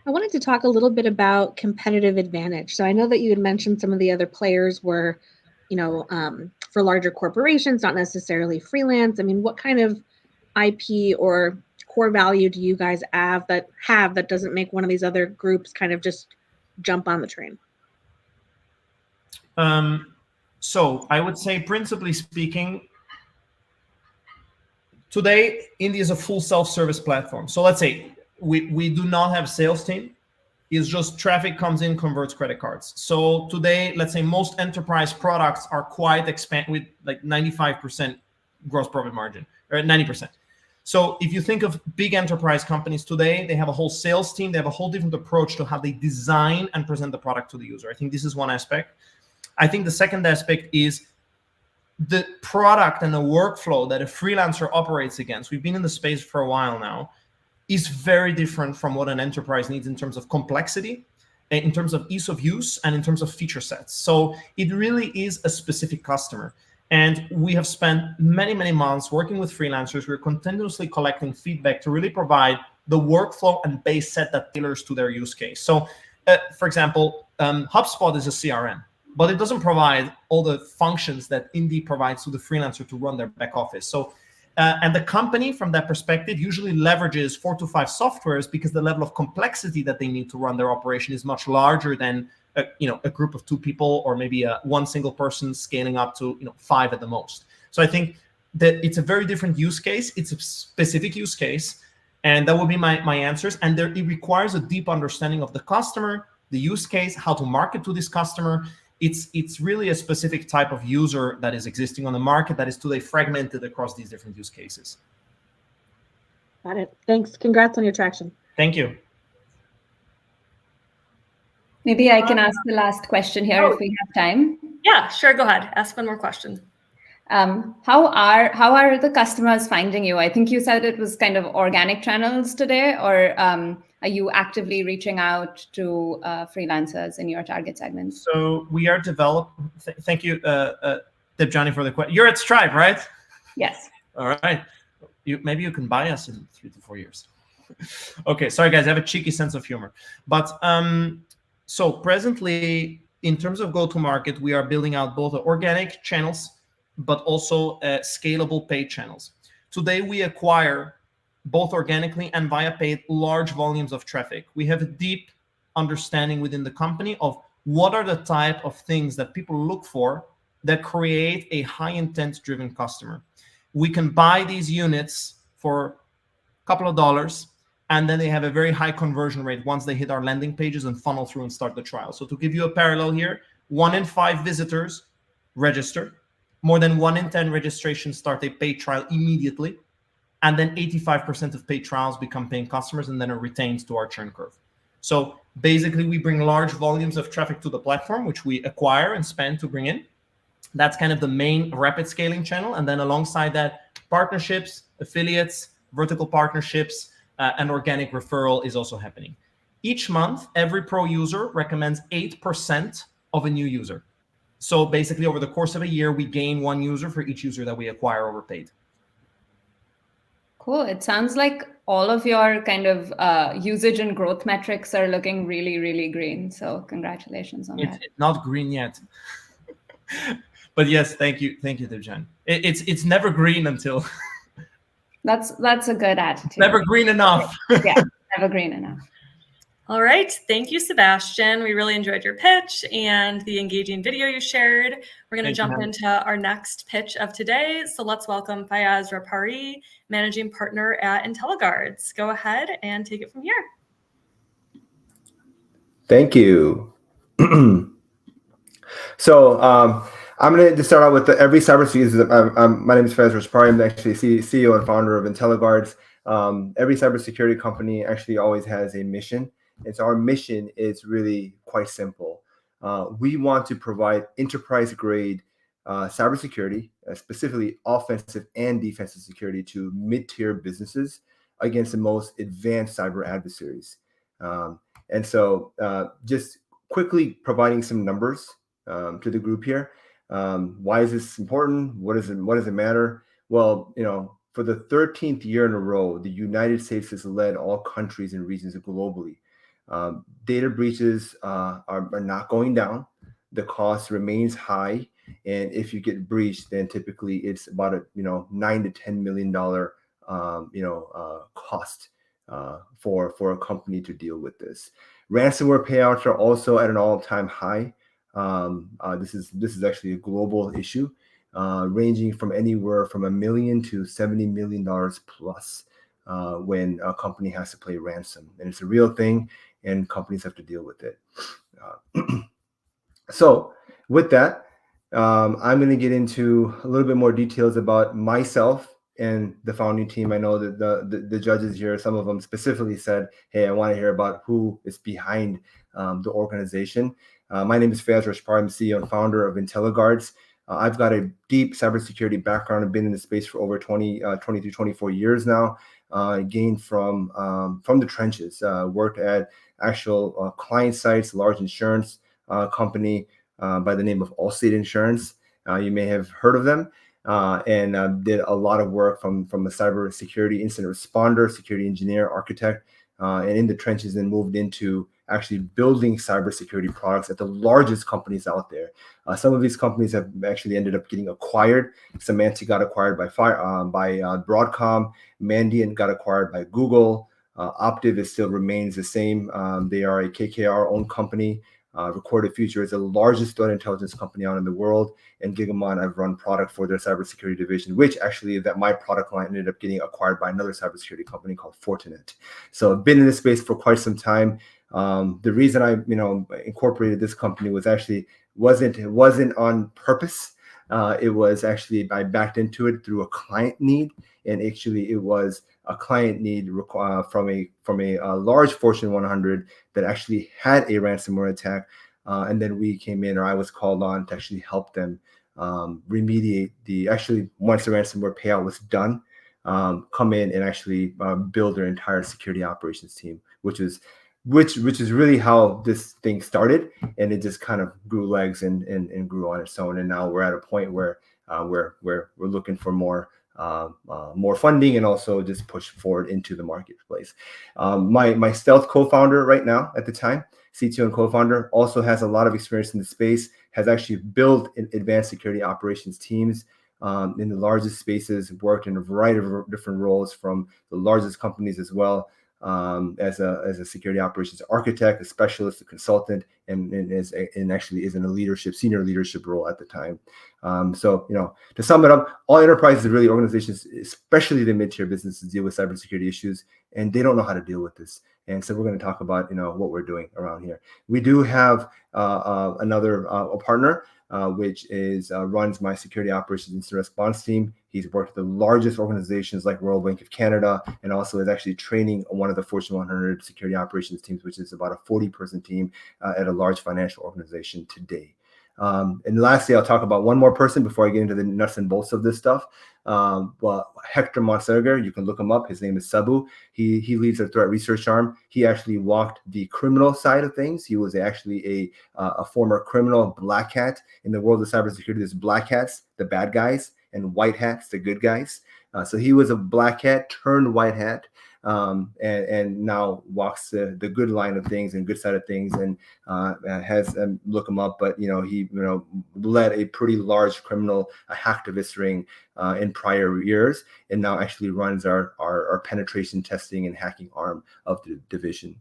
I wanted to talk a little bit about competitive advantage. So I know that you had mentioned some of the other players were, for larger corporations, not necessarily freelance. I mean, what kind of IP or core value do you guys have that doesn't make one of these other groups kind of just jump on the train? So I would say, principally speaking, today, Indy is a full self-service platform. So let's say we do not have a sales team. It's just traffic comes in, converts credit cards. So today, let's say most enterprise products are quite with like 95% gross profit margin, or 90%. So if you think of big enterprise companies today, they have a whole sales team. They have a whole different approach to how they design and present the product to the user. I think this is one aspect. I think the second aspect is the product and the workflow that a freelancer operates against. We've been in the space for a while now, is very different from what an enterprise needs in terms of complexity, in terms of ease of use, and in terms of feature sets. So it really is a specific customer. And we have spent many, many months working with freelancers. We're continuously collecting feedback to really provide the workflow and base set that tailors to their use case. So for example, HubSpot is a CRM, but it doesn't provide all the functions that Indy provides to the freelancer to run their back office. So, and the company, from that perspective, usually leverages 4 to 5 softwares because the level of complexity that they need to run their operation is much larger than a group of 2 people, or maybe one single person scaling up to 5 at the most. So I think that it's a very different use case. It's a specific use case, and that would be my answers. And it requires a deep understanding of the customer, the use case, how to market to this customer. It's really a specific type of user that is existing on the market that is today fragmented across these different use cases. Got it. Thanks. Congrats on your traction. Thank you. Maybe I can ask the last question here if we have time. Yeah, sure. Go ahead. Ask one more question. How are the customers finding you? I think you said it was kind of organic channels today, or are you actively reaching out to freelancers in your target segments? So we are developing. Thank you, Debjani, for the question. You're at Stripe, right? Yes. All right. Maybe you can buy us in 3 to 4 years. Okay. Sorry, guys. I have a cheeky sense of humor. But so presently, in terms of go-to-market, we are building out both organic channels, but also scalable paid channels. Today, we acquire both organically and via paid large volumes of traffic. We have a deep understanding within the company of what are the type of things that people look for that create a high intent driven customer. We can buy these units for a couple of dollars, and then they have a very high conversion rate once they hit our landing pages and funnel through and start the trial. So to give you a parallel here, 1 in 5 visitors register. More than 1 in 10 registrations start a paid trial immediately. And then 85% of paid trials become paying customers and then are retained to our churn curve. So basically, we bring large volumes of traffic to the platform, which we acquire and spend to bring in. That's kind of the main rapid scaling channel. And then alongside that, partnerships, affiliates, vertical partnerships, and organic referral is also happening. Each month, every pro user recommends 8% of a new user. So basically, over the course of a year, we gain 1 user for each user that we acquire over paid. Cool. It sounds like all of your kind of usage and growth metrics are looking really, really green. So congratulations on that. It's not green yet. But yes, thank you, Debjan. It's never green until. That's a good attitude. Never green enough. Yeah, never green enough. All right. Thank you, Sebastian. We really enjoyed your pitch and the engaging video you shared. We're going to jump into our next pitch of today. So let's welcome Fayaz Rapari, Managing Partner at IntelliGuards. Go ahead and take it from here. Thank you. So I'm going to start out with every cybersecurity. My name is Fayaz Rapari. I'm actually CEO and founder of IntelliGuards. every cybersecurity company actually always has a mission. And so our mission is really quite simple. We want to provide enterprise-grade cybersecurity, specifically offensive and defensive security, to mid-tier businesses against the most advanced cyber adversaries. And so just quickly providing some numbers to the group here. Why is this important? What does it matter? Well, for the 13th year in a row, the United States has led all countries and regions globally. Data breaches are not going down. The cost remains high, and if you get breached, then typically it's about a $9 to $10 million cost for a company to deal with this. Ransomware payouts are also at an all-time high. This is actually a global issue, ranging from anywhere from $1 million to $70 million plus when a company has to pay ransom, and it's a real thing, and companies have to deal with it. So with that, I'm going to get into a little bit more details about myself and the founding team. I know that the judges here, some of them specifically said, hey, I want to hear about who is behind the organization. My name is Fayaz Rashpar. I'm CEO and founder of IntelliGuards. I've got a deep cybersecurity background. I've been in the space for over 20 to 24 years now. Gained from the trenches, worked at actual client sites, large insurance company by the name of Allstate Insurance. You may have heard of them. And did a lot of work from a cybersecurity incident responder, security engineer, architect, and in the trenches, and moved into actually building cybersecurity products at the largest companies out there. Some of these companies have actually ended up getting acquired. Symantec got acquired by Broadcom. Mandiant got acquired by Google. Optiv still remains the same. They are a KKR-owned company. Recorded Future is the largest threat intelligence company out in the world, and Gigamon, I've run product for their cybersecurity division, which actually my product line ended up getting acquired by another cybersecurity company called Fortinet. So I've been in this space for quite some time. The reason I incorporated this company was actually wasn't on purpose. It was actually I backed into it through a client need, and actually it was a client need from a large Fortune 100 that actually had a ransomware attack, and then we came in, or I was called on to actually help them remediate once the ransomware payout was done, come in and actually build their entire security operations team, which is really how this thing started, and it just kind of grew legs and grew on its own. And now we're at a point where we're looking for more funding, and also just push forward into the marketplace. My stealth co-founder right now at the time, CTO and co-founder, also has a lot of experience in the space, has actually built advanced security operations teams in the largest spaces, worked in a variety of different roles from the largest companies as well, as a security operations architect, a specialist, a consultant, and actually is in a senior leadership role at the time. So to sum it up, all enterprises, really organizations, especially the mid-tier businesses, deal with cybersecurity issues, and they don't know how to deal with this. And so we're going to talk about what we're doing around here. We do have another partner, which runs my security operations incident response team. He's worked with the largest organizations like Royal Bank of Canada, and also is actually training one of the Fortune 100 security operations teams, which is about a 40-person team at a large financial organization today. And lastly, I'll talk about one more person before I get into the nuts and bolts of this stuff. But Hector Monserger, you can look him up. His name is Sabu. He leads a threat research arm. He actually walked the criminal side of things. He was actually a former criminal, black hat. In the world of cybersecurity, there's black hats, the bad guys, and white hats, the good guys. So he was a black hat turned white hat, and now walks the good line of things and good side of things, and has look him up. But he led a pretty large criminal hacktivist ring in prior years, and now actually runs our penetration testing and hacking arm of the division.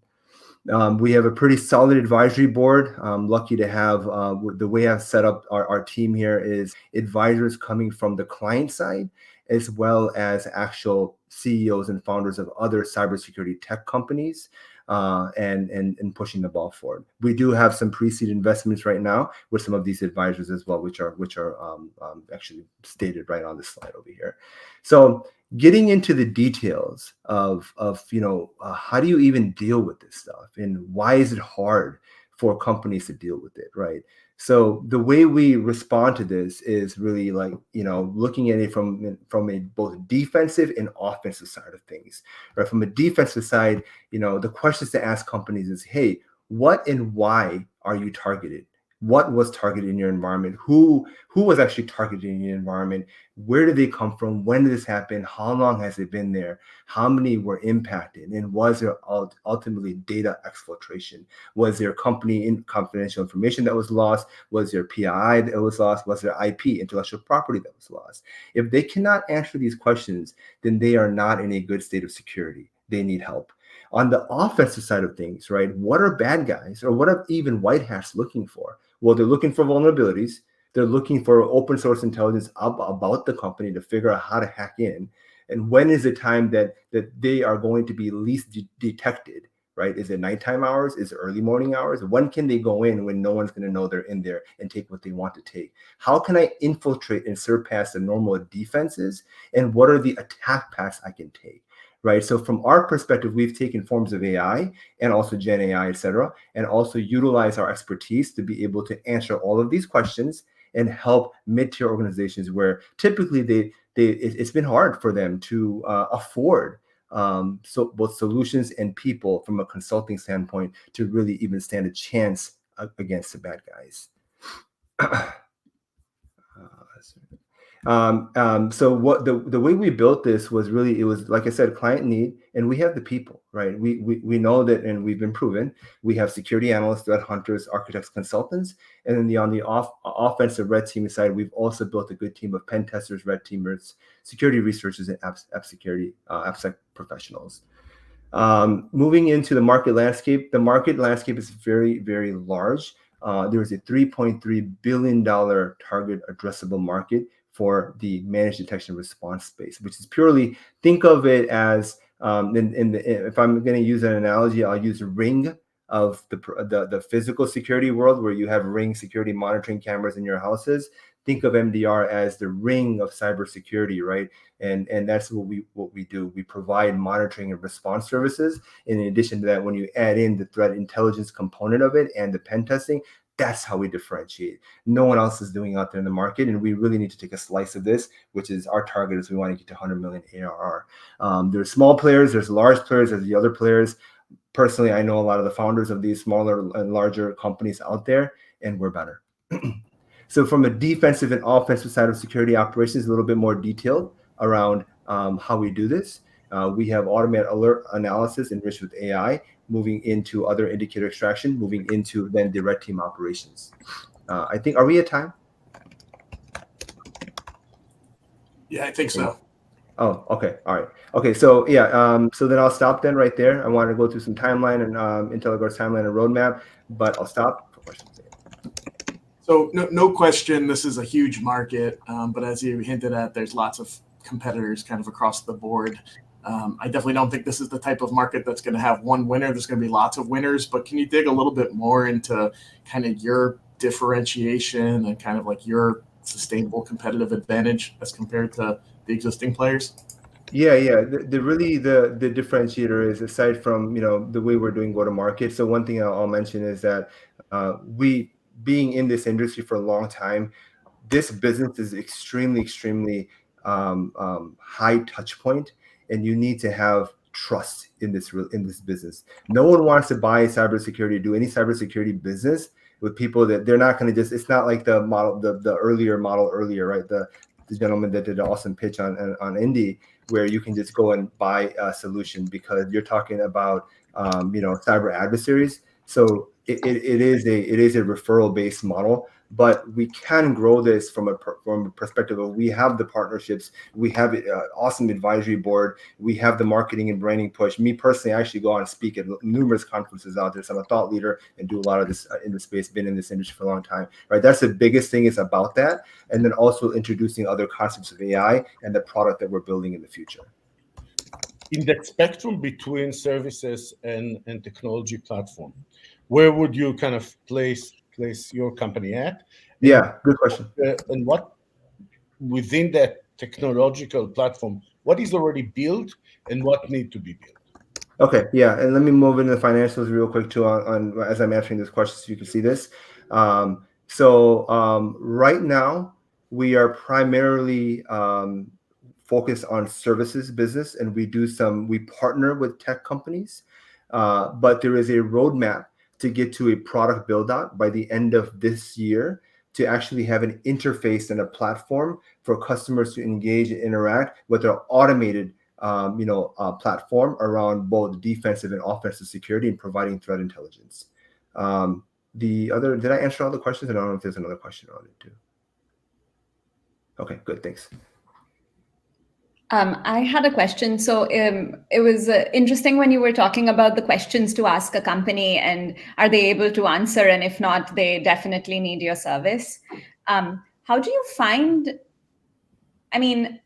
We have a pretty solid advisory board. I'm lucky to have the way I've set up our team here is advisors coming from the client side, as well as actual CEOs and founders of other cybersecurity tech companies. and pushing the ball forward. We do have some pre-seed investments right now with some of these advisors as well, which are actually stated right on this slide over here. So getting into the details of how do you even deal with this stuff, and why is it hard for companies to deal with it, right? So the way we respond to this is really like, looking at it from a both defensive and offensive side of things, right? From a defensive side, the questions to ask companies is, hey, what and why are you targeted? What was targeted in your environment? Who was actually targeted in your environment? Where did they come from? When did this happen? How long has it been there? How many were impacted? And was there ultimately data exfiltration? Was there company confidential information that was lost? Was there PII that was lost? Was there IP, intellectual property, that was lost? If they cannot answer these questions, then they are not in a good state of security. They need help. On the offensive side of things, right, what are bad guys, or what are even white hats looking for? Well, they're looking for vulnerabilities. They're looking for open source intelligence about the company to figure out how to hack in. And when is the time that they are going to be least detected, right? Is it nighttime hours? Is it early morning hours? When can they go in when no one's going to know they're in there and take what they want to take? How can I infiltrate and surpass the normal defenses? And what are the attack paths I can take? Right. So from our perspective, we've taken forms of AI and also Gen AI, et cetera, and also utilize our expertise to be able to answer all of these questions and help mid-tier organizations where typically it's been hard for them to afford so both solutions and people from a consulting standpoint to really even stand a chance against the bad guys. So what the way we built this was really, it was, like I said, client need, and we have the people, right? We know that, and we've been proven. We have security analysts, threat hunters, architects, consultants, and then on the offensive red team side, we've also built a good team of pen testers, red teamers, security researchers, and app security, AppSec professionals. Moving into the market landscape is very, very large. There is a $3.3 billion target addressable market for the managed detection response space, which is purely, think of it as, if I'm going to use an analogy, I'll use a ring of the physical security world, where you have Ring security monitoring cameras in your houses. Think of MDR as the ring of cybersecurity, right? And that's what we do. We provide monitoring and response services. And in addition to that, when you add in the threat intelligence component of it and the pen testing, that's how we differentiate. No one else is doing out there in the market, and we really need to take a slice of this, which is our target. Is we want to get to 100 million ARR. There's small players, there's large players, there's the other players. Personally, I know a lot of the founders of these smaller and larger companies out there, and we're better. So from a defensive and offensive side of security operations, a little bit more detailed around how we do this. We have automated alert analysis enriched with AI, moving into other indicator extraction, moving into then the red team operations. I think, are we at time? Yeah, I think so. Oh, okay. All right. Okay. So yeah. So then I'll stop then right there. I wanted to go through some timeline and IntelliGuards timeline and roadmap, but I'll stop for questions. So no question, this is a huge market, but as you hinted at, there's lots of competitors kind of across the board. I definitely don't think this is the type of market that's going to have one winner. There's going to be lots of winners, but can you dig a little bit more into kind of your differentiation and kind of like your sustainable competitive advantage as compared to the existing players? Yeah. The differentiator is, aside from the way we're doing go to market. So one thing I'll mention is that we, being in this industry for a long time, this business is extremely high touch point, and you need to have trust in this business. No one wants to buy cybersecurity, do any cybersecurity business with people that they're not going to just. It's not like the model, the earlier model, right? The gentleman that did an awesome pitch on Indy, where you can just go and buy a solution, because you're talking about cyber adversaries. So it is a referral based model, but we can grow this from a perspective of, we have the partnerships, we have an awesome advisory board, we have the marketing and branding push. Me personally, I actually go on and speak at numerous conferences out there. So I'm a thought leader and do a lot of this in the space, been in this industry for a long time, right? That's the biggest thing, is about that. And then also introducing other concepts of AI and the product that we're building in the future. in that spectrum between services and technology platform, where would you kind of place your company at? Yeah, good question. And what within that technological platform, what is already built and what need to be built? Okay, yeah, and let me move into the financials real quick too on as I'm answering this question so you can see this. Right now we are primarily focused on services business, and we partner with tech companies, but there is a roadmap to get to a product build out by the end of this year to actually have an interface and a platform for customers to engage and interact with their automated platform around both defensive and offensive security and providing threat intelligence. Did I answer all the questions? I don't know if there's another question on it too. Okay, good, thanks. I had a question. So it was interesting when you were talking about the questions to ask a company and are they able to answer? And if not, they definitely need your service. How do you find, I mean,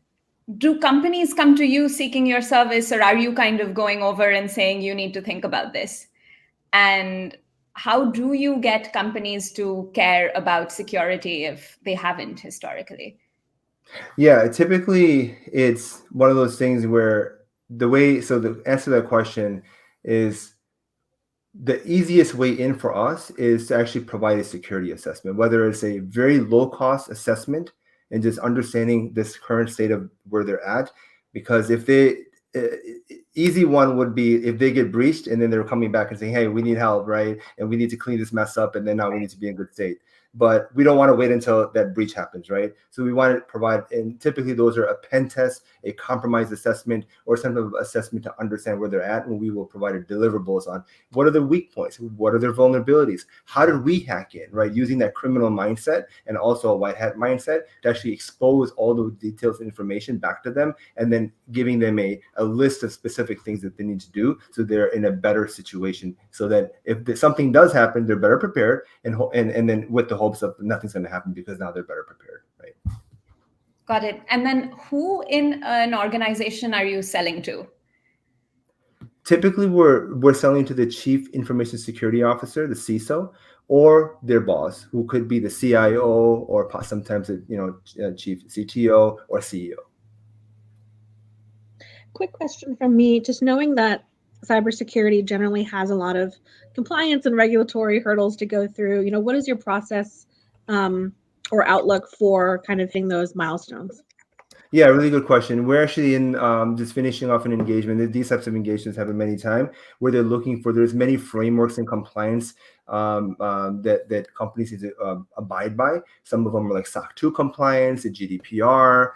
do companies come to you seeking your service, or are you kind of going over and saying you need to think about this? And how do you get companies to care about security if they haven't historically? Yeah, typically it's one of those things where the answer to that question is the easiest way in for us is to actually provide a security assessment, whether it's a very low cost assessment and just understanding this current state of where they're at. Because if easy one would be if they get breached and then they're coming back and saying, hey, we need help, right? And we need to clean this mess up, and then now we need to be in good state. But we don't want to wait until that breach happens, right? So we want to provide, and typically those are a pen test, a compromise assessment, or some type of assessment to understand where they're at, and we will provide deliverables on what are their weak points, what are their vulnerabilities, how did we hack in, right? Using that criminal mindset and also a white hat mindset to actually expose all those details and information back to them, and then giving them a list of specific things that they need to do so they're in a better situation, so that if something does happen, they're better prepared, and then with the hopes of nothing's going to happen because now they're better prepared, right? Got it. And then who in an organization are you selling to? Typically, we're selling to the chief information security officer, the CISO, or their boss, who could be the CIO or sometimes chief CTO or CEO. Quick question from me, just knowing that cybersecurity generally has a lot of compliance and regulatory hurdles to go through, what is your process or outlook for kind of hitting those milestones? Yeah, really good question. We're actually in just finishing off an engagement. These types of engagements happen many times where they're looking for, there's many frameworks and compliance that companies need to abide by. Some of them are like SOC 2 compliance, the GDPR,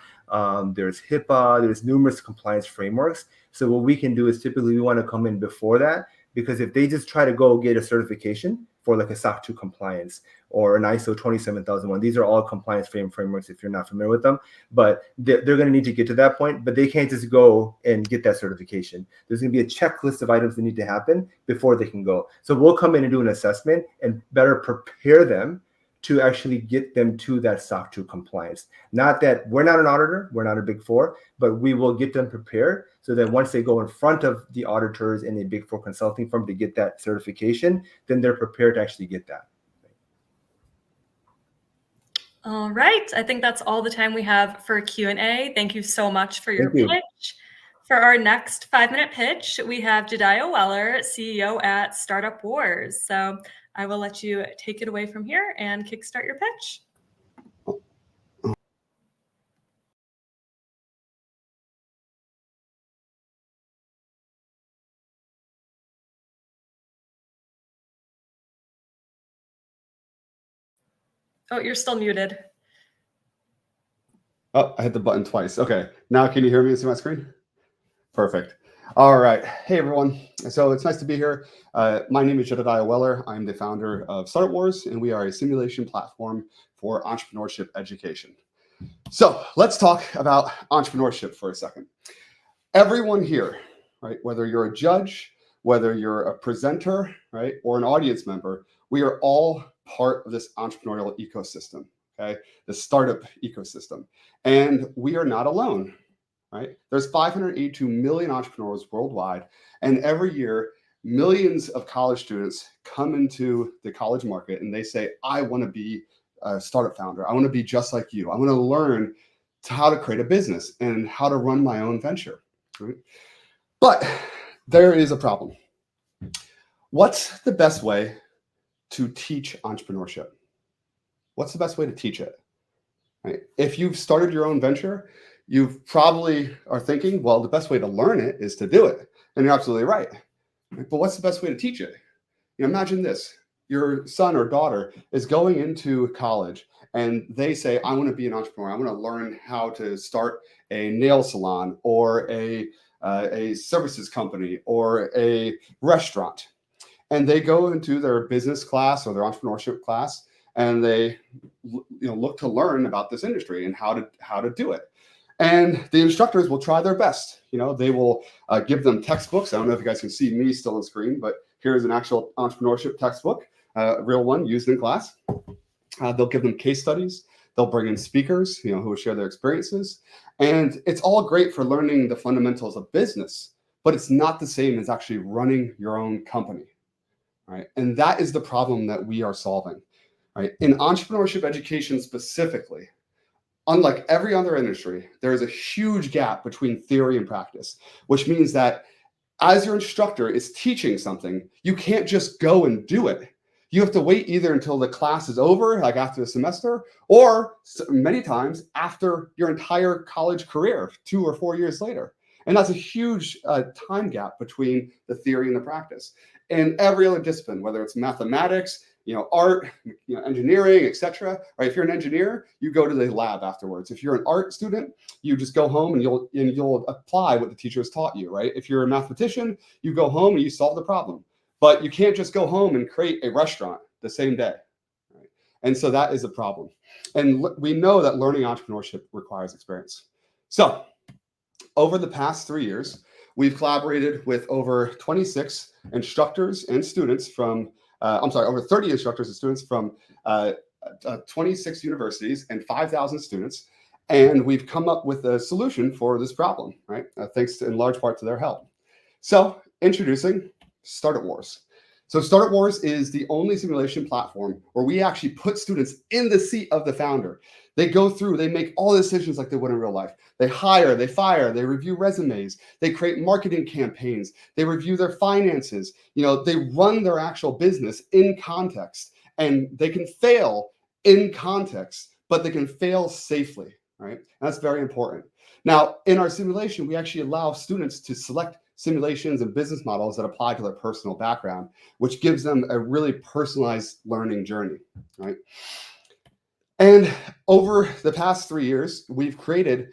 there's HIPAA, there's numerous compliance frameworks. So what we can do is typically we want to come in before that, because if they just try to go get a certification for like a SOC 2 compliance or an ISO 27001, these are all compliance frameworks if you're not familiar with them, but they're going to need to get to that point, but they can't just go and get that certification. There's going to be a checklist of items that need to happen before they can go. So we'll come in and do an assessment and better prepare them to actually get them to that SOC 2 compliance. Not that we're not an auditor, we're not a Big Four, but we will get them prepared so that once they go in front of the auditors in a Big Four consulting firm to get that certification, then they're prepared to actually get that. All right. I think that's all the time we have for Q&A. Thank you so much for your pitch. For our next 5-minute pitch, we have Jediah Weller, CEO at Startup Wars. So I will let you take it away from here and kickstart your pitch. Oh, you're still muted. Oh, I hit the button twice. Okay. Now can you hear me and see my screen? Perfect. All right. Hey, everyone. So it's nice to be here. My name is Jediah Weller. I'm the founder of Startup Wars, and we are a simulation platform for entrepreneurship education. So let's talk about entrepreneurship for a second. Everyone here, right, whether you're a judge, whether you're a presenter, right, or an audience member, we are all part of this entrepreneurial ecosystem, okay, the startup ecosystem. And we are not alone. right? There's 582 million entrepreneurs worldwide, and every year, millions of college students come into the college market and they say, I want to be a startup founder. I want to be just like you. I want to learn how to create a business and how to run my own venture, right? But there is a problem. What's the best way to teach entrepreneurship? What's the best way to teach it? Right? If you've started your own venture, you probably are thinking, well, the best way to learn it is to do it. And you're absolutely right. But what's the best way to teach it? Imagine this. Your son or daughter is going into college and they say, I want to be an entrepreneur. I want to learn how to start a nail salon or a services company or a restaurant. And they go into their business class or their entrepreneurship class and they look to learn about this industry and how to do it. And the instructors will try their best. They will give them textbooks. I don't know if you guys can see me still on screen, but here's an actual entrepreneurship textbook, a real one used in class. They'll give them case studies. They'll bring in speakers, who will share their experiences. And it's all great for learning the fundamentals of business, but it's not the same as actually running your own company, right? And that is the problem that we are solving, right? In entrepreneurship education specifically, unlike every other industry, there is a huge gap between theory and practice, which means that as your instructor is teaching something, you can't just go and do it. You have to wait either until the class is over, like after the semester, or many times after your entire college career, 2 or 4 years later. And that's a huge time gap between the theory and the practice. In every other discipline, whether it's mathematics, art, engineering, etc. Right? If you're an engineer, you go to the lab afterwards. If you're an art student, you just go home and you'll apply what the teacher has taught you. Right? If you're a mathematician, you go home and you solve the problem. But you can't just go home and create a restaurant the same day. Right? And so that is a problem. And we know that learning entrepreneurship requires experience. So over the past 3 years, we've collaborated with over 26 instructors and students from over 30 instructors and students from 26 universities and 5,000 students. And we've come up with a solution for this problem, right? Thanks in large part to their help. So introducing Startup Wars. So Startup Wars is the only simulation platform where we actually put students in the seat of the founder. They go through, they make all the decisions like they would in real life. They hire, they fire, they review resumes, they create marketing campaigns, they review their finances, they run their actual business in context, and they can fail in context, but they can fail safely, right? And that's very important. Now, in our simulation, we actually allow students to select simulations and business models that apply to their personal background, which gives them a really personalized learning journey, right? And over the past 3 years, we've created,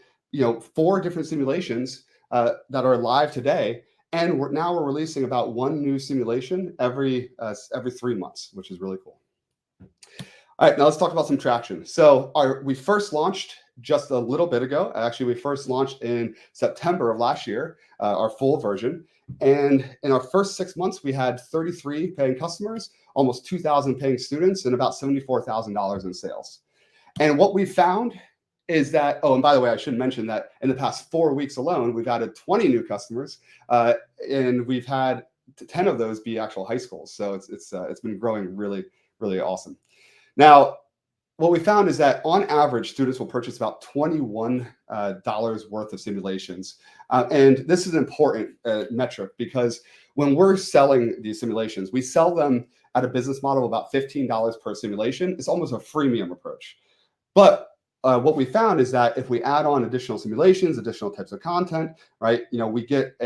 4 different simulations that are live today, and we're releasing about 1 new simulation every 3 months, which is really cool. All right, now let's talk about some traction. So we first launched just a little bit ago. Actually, we first launched in September of last year, our full version. And in our first 6 months, we had 33 paying customers, almost 2,000 paying students, and about $74,000 in sales. And what we found is that, and by the way, I should mention that in the past 4 weeks alone, we've added 20 new customers, and we've had 10 of those be actual high schools. So it's been growing really, really awesome. Now, what we found is that on average, students will purchase about $21 worth of simulations. And this is an important metric because when we're selling these simulations, we sell them at a business model of about $15 per simulation. It's almost a freemium approach. But what we found is that if we add on additional simulations, additional types of content, right? We get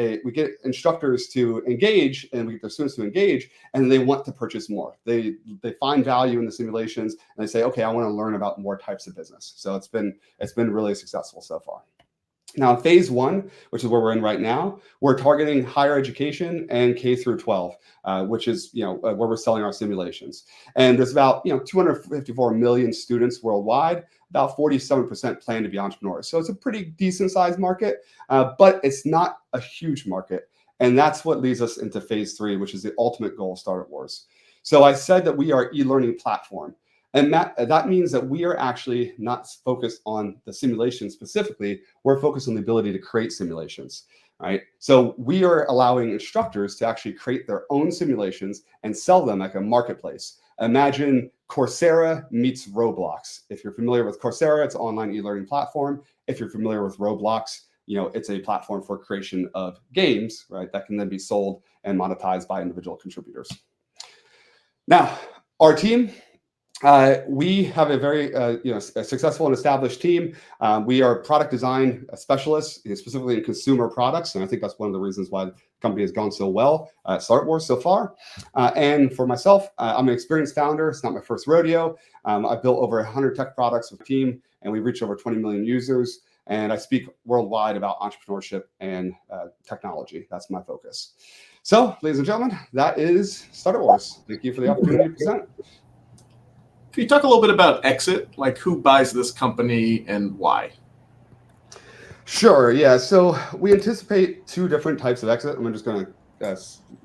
instructors to engage, and we get their students to engage, and they want to purchase more. They find value in the simulations, and they say, okay, I want to learn about more types of business. So it's been really successful so far. Now, in phase 1, which is where we're in right now, we're targeting higher education and K through 12, which is where we're selling our simulations. And there's about 254 million students worldwide. About 47% plan to be entrepreneurs. So it's a pretty decent sized market, but it's not a huge market. And that's what leads us into phase 3, which is the ultimate goal of Startup Wars. So I said that we are e-learning platform. And that means that we are actually not focused on the simulation specifically. We're focused on the ability to create simulations, right? So we are allowing instructors to actually create their own simulations and sell them like a marketplace. Imagine Coursera meets Roblox. If you're familiar with Coursera, it's an online e-learning platform. If you're familiar with Roblox, it's a platform for creation of games, right? That can then be sold and monetized by individual contributors. Now, our team, we have a very a successful and established team. We are product design specialists, specifically in consumer products, and I think that's one of the reasons why the company has gone so well at StartWars so far. And for myself, I'm an experienced founder. It's not my first rodeo. I've built over 100 tech products with a team, and we've reached over 20 million users. And I speak worldwide about entrepreneurship and technology. That's my focus. So, ladies and gentlemen, that is StartWars. Thank you for the opportunity to present. Can you talk a little bit about exit? Like who buys this company and why? Sure, yeah. So we anticipate 2 different types of exit. I'm just going to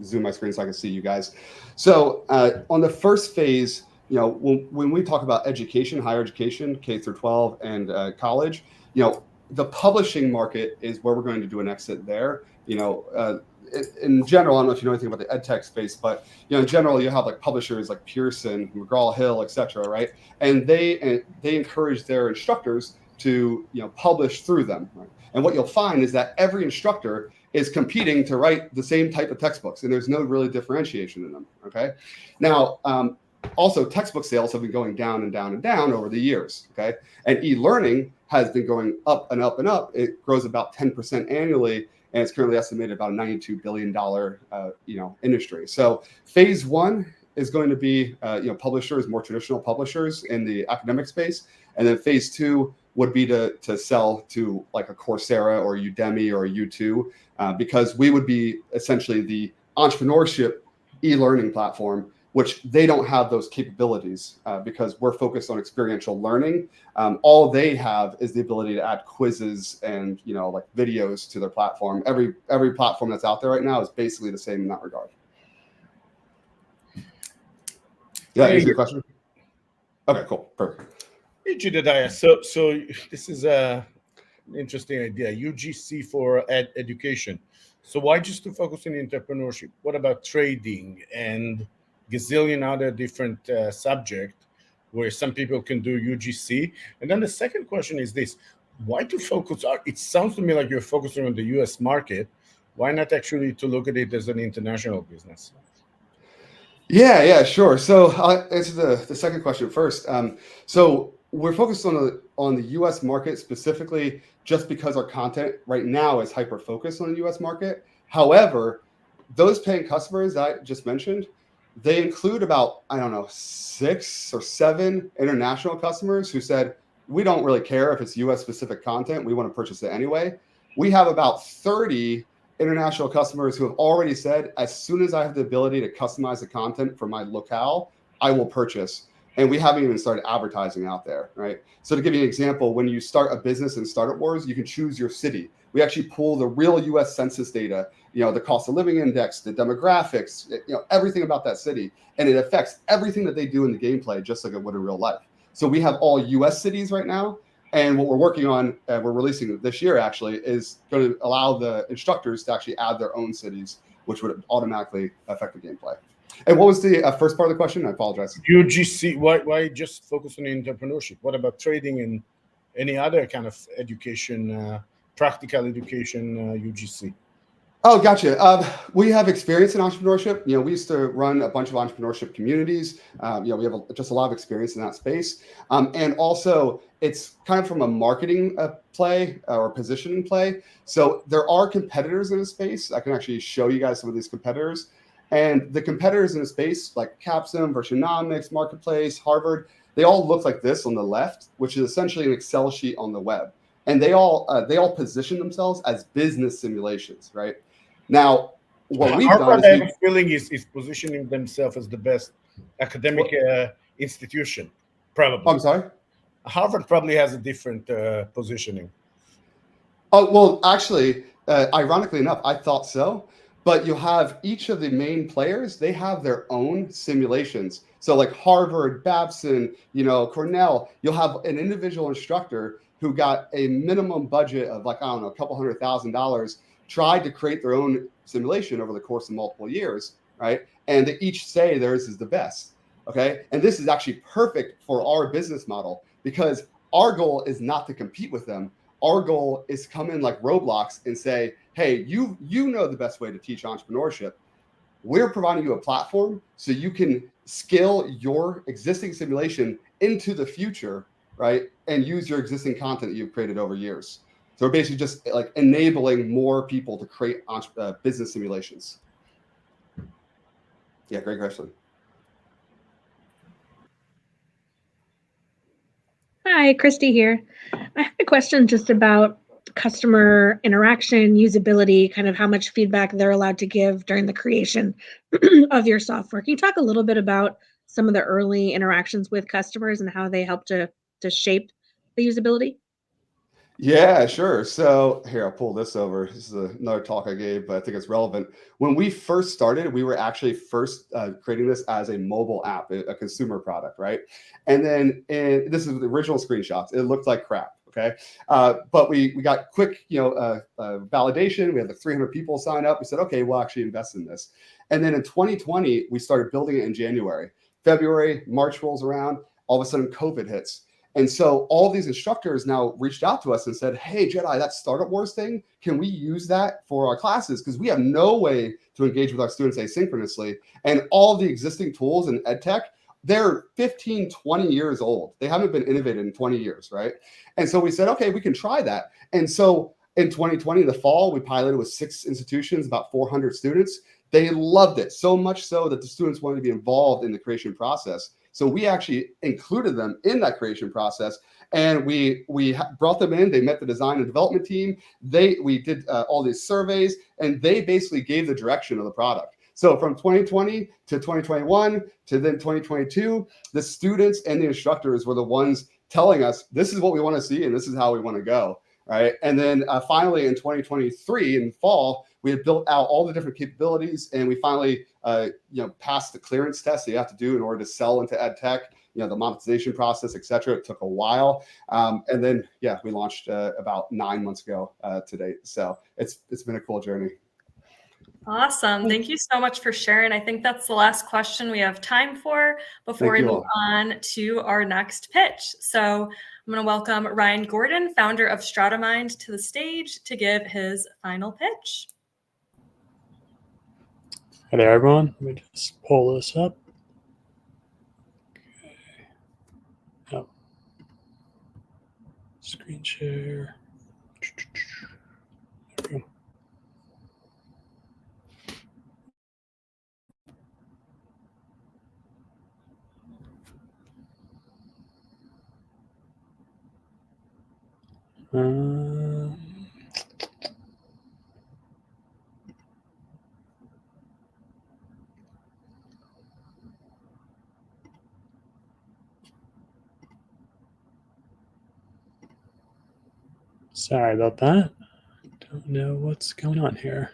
zoom my screen so I can see you guys. So on the first phase, when we talk about education, higher education, K through 12 and college, the publishing market is where we're going to do an exit there. In general, I don't know if you know anything about the ed tech space, but in general, you have like publishers like Pearson, McGraw-Hill, etc., right? And they encourage their instructors to publish through them, right? And what you'll find is that every instructor is competing to write the same type of textbooks, and there's no really differentiation in them. Okay, now also textbook sales have been going down and down and down over the years. Okay, and e-learning has been going up and up and up. It grows about 10% annually. And it's currently estimated about a $92 billion, industry. So phase 1 is going to be, publishers, more traditional publishers in the academic space, and then phase 2 would be to sell to like a Coursera or Udemy or a U2, because we would be essentially the entrepreneurship e-learning platform, which they don't have those capabilities because we're focused on experiential learning. All they have is the ability to add quizzes and like videos to their platform. Every platform that's out there right now is basically the same in that regard. Yeah, answer your question? Okay, cool, perfect. Hey, Jedediah, so this is an interesting idea, UGC for education. So why just to focus on entrepreneurship? What about trading and gazillion other different subjects where some people can do UGC? And then the second question is this: why to focus? It sounds to me like you're focusing on the US market. Why not actually to look at it as an international business? Yeah, sure. So I'll answer the second question first. So we're focused on the US market specifically just because our content right now is hyper-focused on the US market. However, those paying customers that I just mentioned, they include about, 6 or 7 international customers who said, we don't really care if it's US specific content, we want to purchase it anyway. We have about 30 international customers who have already said, as soon as I have the ability to customize the content for my locale, I will purchase. And we haven't even started advertising out there, right? So to give you an example, when you start a business in StartWars, you can choose your city. We actually pull the real US Census data, the cost of living index, the demographics, everything about that city. And it affects everything that they do in the gameplay, just like it would in real life. So we have all US cities right now. And what we're working on, we're releasing this year actually, is going to allow the instructors to actually add their own cities, which would automatically affect the gameplay. And what was the first part of the question? I apologize. UGC, why just focus on entrepreneurship? What about trading and any other kind of education, practical education, UGC? Oh, gotcha. We have experience in entrepreneurship. We used to run a bunch of entrepreneurship communities. We have just a lot of experience in that space. And also, it's kind of from a marketing play or positioning play. So there are competitors in the space. I can actually show you guys some of these competitors. And the competitors in the space, like Capsum, Versionomics, Marketplace, Harvard, they all look like this on the left, which is essentially an Excel sheet on the web. And they all position themselves as business simulations, right? Now, what we've done is I have a feeling is positioning themselves as the best academic institution, probably. I'm sorry? Harvard probably has a different positioning. Oh, well, actually, ironically enough, I thought so. But you have each of the main players, they have their own simulations. So like Harvard, Babson, Cornell, you'll have an individual instructor who got a minimum budget of like, I don't know, a couple $100,000, tried to create their own simulation over the course of multiple years, right? And they each say theirs is the best, okay? And this is actually perfect for our business model because our goal is not to compete with them. Our goal is to come in like Roblox and say, hey, you know the best way to teach entrepreneurship. We're providing you a platform so you can scale your existing simulation into the future, right? And use your existing content that you've created over years. So we're basically just like enabling more people to create business simulations. Yeah, great question. Hi, Christy here. I have a question just about customer interaction, usability, kind of how much feedback they're allowed to give during the creation of your software. Can you talk a little bit about some of the early interactions with customers and how they help to shape the usability? Yeah, sure. So here, I'll pull this over. This is another talk I gave, but I think it's relevant. When we first started, we were actually first creating this as a mobile app, a consumer product, right? And then, this is the original screenshots. It looked like crap, okay? But we got quick, validation. We had like 300 people sign up. We said, okay, we'll actually invest in this. And then in 2020, we started building it in January. February, March rolls around. All of a sudden, COVID hits. And so all these instructors now reached out to us and said, hey, Jedi, that Startup Wars thing, can we use that for our classes? Because we have no way to engage with our students asynchronously. And all the existing tools in EdTech, they're 15, 20 years old. They haven't been innovated in 20 years, right? And so we said, okay, we can try that. And so in 2020, in the fall, we piloted with 6 institutions, about 400 students. They loved it, so much so that the students wanted to be involved in the creation process. So we actually included them in that creation process, and we brought them in. They met the design and development team. We did all these surveys, and they basically gave the direction of the product. So from 2020 to 2021 to then 2022, the students and the instructors were the ones telling us, this is what we want to see, and this is how we want to go, right? And then finally in 2023 in fall, we had built out all the different capabilities, and we finally passed the clearance test that you have to do in order to sell into ed tech, the monetization process, et cetera. It took a while. And then, we launched about 9 months ago to date. So it's been a cool journey. Awesome. Thank you so much for sharing. I think that's the last question we have time for before we move on to our next pitch. So I'm going to welcome Ryan Gordon, founder of StrataMind, to the stage to give his final pitch. Hi there, everyone. Let me just pull this up. Okay. Oh. Screen share. There we go. Sorry about that. Don't know what's going on here.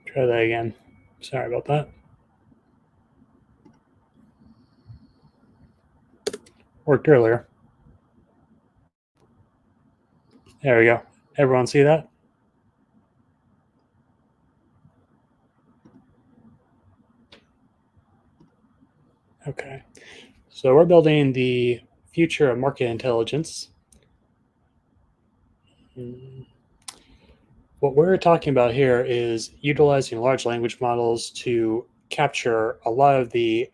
Try that again. Sorry about that. Worked earlier. There we go. Everyone see that? Okay. So we're building the future of market intelligence. What we're talking about here is utilizing large language models to capture a lot of the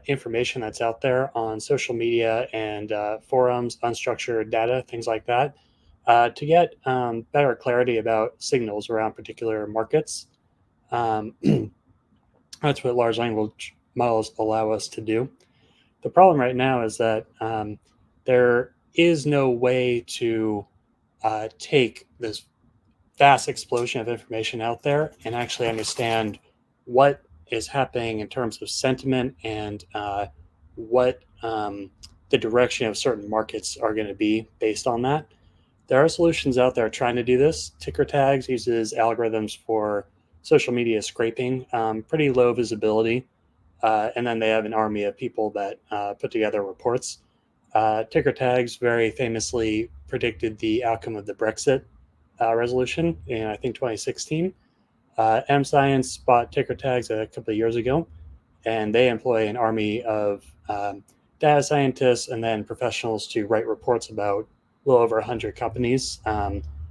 information that's out there on social media and forums, unstructured data, things like that, to get better clarity about signals around particular markets. That's what large language models allow us to do. The problem right now is that there is no way to take this vast explosion of information out there and actually understand what is happening in terms of sentiment and what the direction of certain markets are going to be based on that. There are solutions out there trying to do this. Ticker Tags uses algorithms for social media scraping, pretty low visibility. And then they have an army of people that put together reports. Ticker Tags very famously predicted the outcome of the Brexit resolution in, I think, 2016. M-Science bought Ticker Tags a couple of years ago, and they employ an army of data scientists and then professionals to write reports about a little over 100 companies,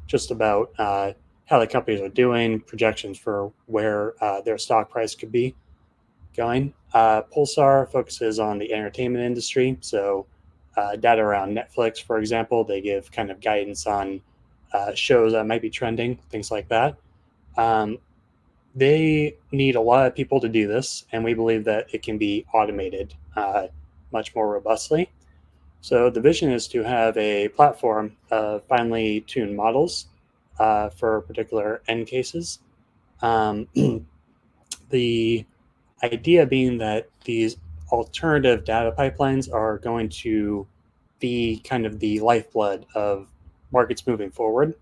just about how the companies are doing, projections for where their stock price could be going. Pulsar focuses on the entertainment industry, so data around Netflix, for example. They give kind of guidance on shows that might be trending, things like that. They need a lot of people to do this, and we believe that it can be automated much more robustly. So the vision is to have a platform of finely tuned models for particular end cases. The idea being that these alternative data pipelines are going to be kind of the lifeblood of markets moving forward.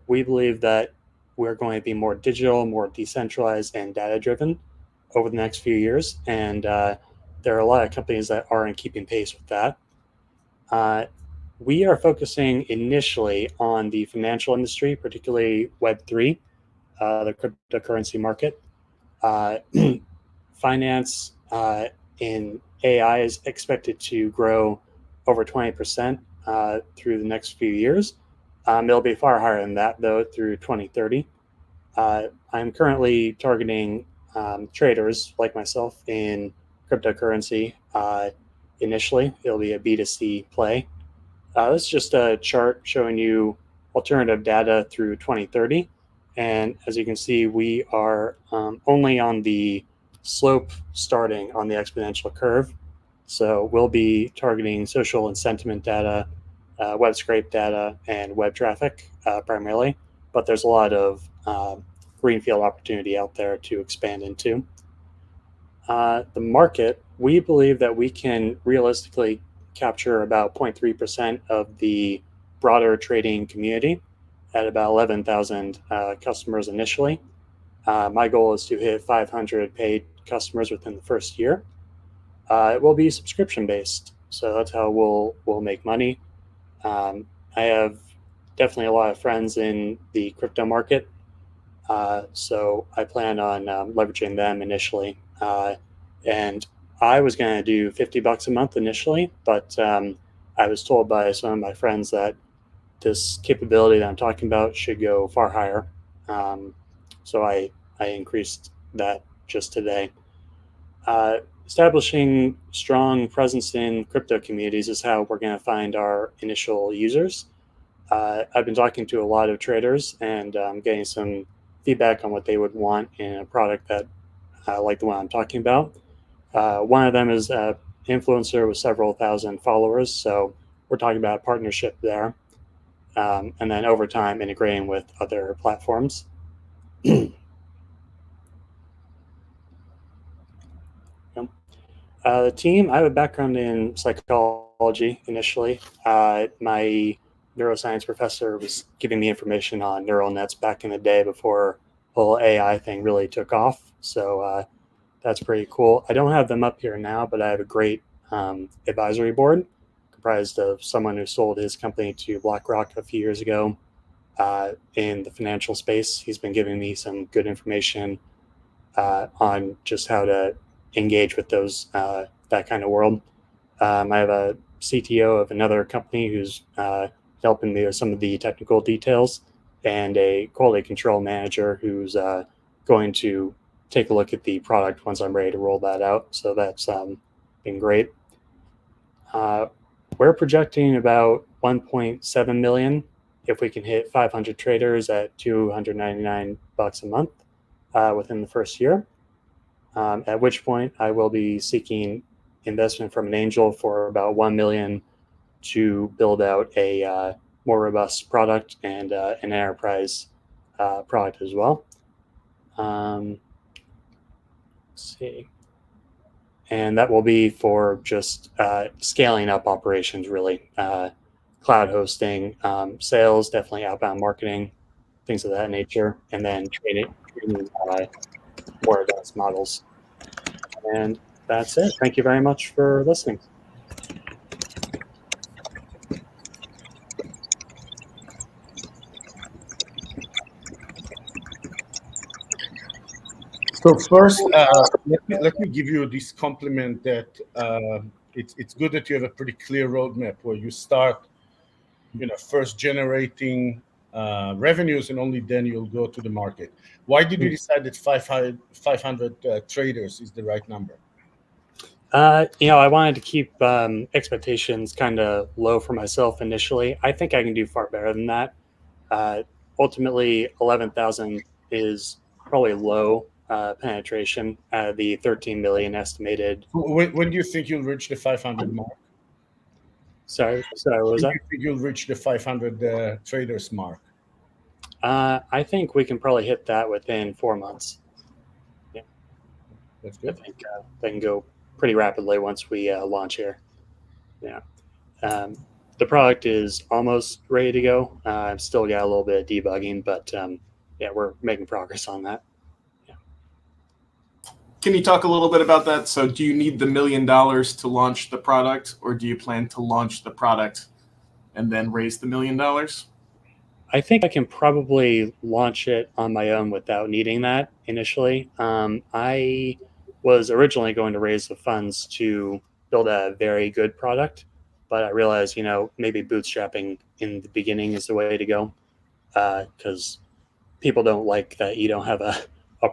We believe that we're going to be more digital, more decentralized, and data driven over the next few years. And there are a lot of companies that aren't keeping pace with that. We are focusing initially on the financial industry, particularly Web3, the cryptocurrency market. Finance in AI is expected to grow over 20% through the next few years. It'll be far higher than that, though, through 2030. I'm currently targeting traders like myself in cryptocurrency. Initially, it'll be a B2C play. This is just a chart showing you alternative data through 2030. And as you can see, we are only on the slope starting on the exponential curve. So we'll be targeting social and sentiment data, web scrape data, and web traffic primarily. But there's a lot of greenfield opportunity out there to expand into. The market, we believe that we can realistically capture about 0.3% of the broader trading community at about 11,000 customers initially. My goal is to hit 500 paid customers within the first year. It will be subscription based, so that's how we'll make money. I have definitely a lot of friends in the crypto market, so I plan on leveraging them initially. And I was going to do $50 a month initially, but I was told by some of my friends that this capability that I'm talking about should go far higher. So I increased that just today. Establishing strong presence in crypto communities is how we're going to find our initial users. I've been talking to a lot of traders and getting some feedback on what they would want in a product that like the one I'm talking about. One of them is an influencer with several thousand followers, so we're talking about a partnership there. And then over time integrating with other platforms. The team, I have a background in psychology initially. My neuroscience professor was giving me information on neural nets back in the day before the whole AI thing really took off. So that's pretty cool. I don't have them up here now, but I have a great advisory board comprised of someone who sold his company to BlackRock a few years ago in the financial space. He's been giving me some good information on just how to engage with those that kind of world. I have a CTO of another company who's helping me with some of the technical details, and a quality control manager who's going to take a look at the product once I'm ready to roll that out. So that's been great. We're projecting about 1.7 million if we can hit 500 traders at $299 a month within the first year. At which point I will be seeking investment from an angel for about 1 million to build out a more robust product and an enterprise product as well. see. And that will be for just scaling up operations, really. Cloud hosting, sales, definitely outbound marketing, things of that nature, and then training more advanced models. And that's it. Thank you very much for listening. So first, let me give you this compliment that it's good that you have a pretty clear roadmap where you start, first generating revenues, and only then you'll go to the market. Why did you decide that 500 traders is the right number? I wanted to keep expectations kind of low for myself initially. I think I can do far better than that. Ultimately, 11,000 is probably low penetration out of the 13 million estimated. When do you think you'll reach the 500 mark? Sorry, what was that? When do you think you'll reach the 500 traders mark? I think we can probably hit that within 4 months. Yeah, that's good. I think they can go pretty rapidly once we launch here. Yeah. The product is almost ready to go. I've still got a little bit of debugging, but yeah, we're making progress on that. Yeah. Can you talk a little bit about that? So do you need the $1 million to launch the product, or do you plan to launch the product and then raise the $1 million? I think I can probably launch it on my own without needing that initially. I was originally going to raise the funds to build a very good product, but I realized, maybe bootstrapping in the beginning is the way to go, because people don't like that you don't have a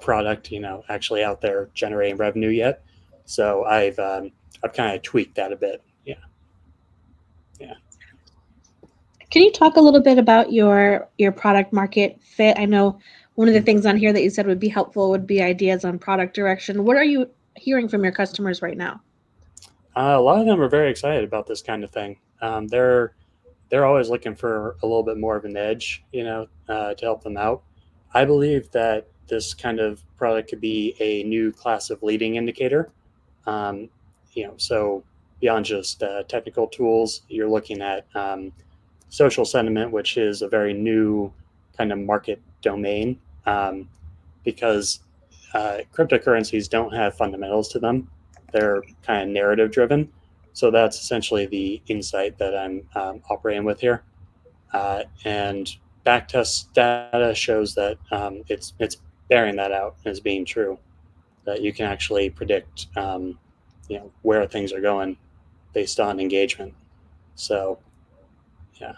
product, actually out there generating revenue yet. So I've kind of tweaked that a bit. Yeah. Yeah. Can you talk a little bit about your product market fit? I know one of the things on here that you said would be helpful would be ideas on product direction. What are you hearing from your customers right now? A lot of them are very excited about this kind of thing. They're always looking for a little bit more of an edge, to help them out. I believe that this kind of product could be a new class of leading indicator. So beyond just technical tools, you're looking at social sentiment, which is a very new kind of market domain, because cryptocurrencies don't have fundamentals to them. They're kind of narrative driven. So that's essentially the insight that I'm operating with here. And backtest data shows that it's bearing that out as being true, that you can actually predict where things are going based on engagement. So, yeah.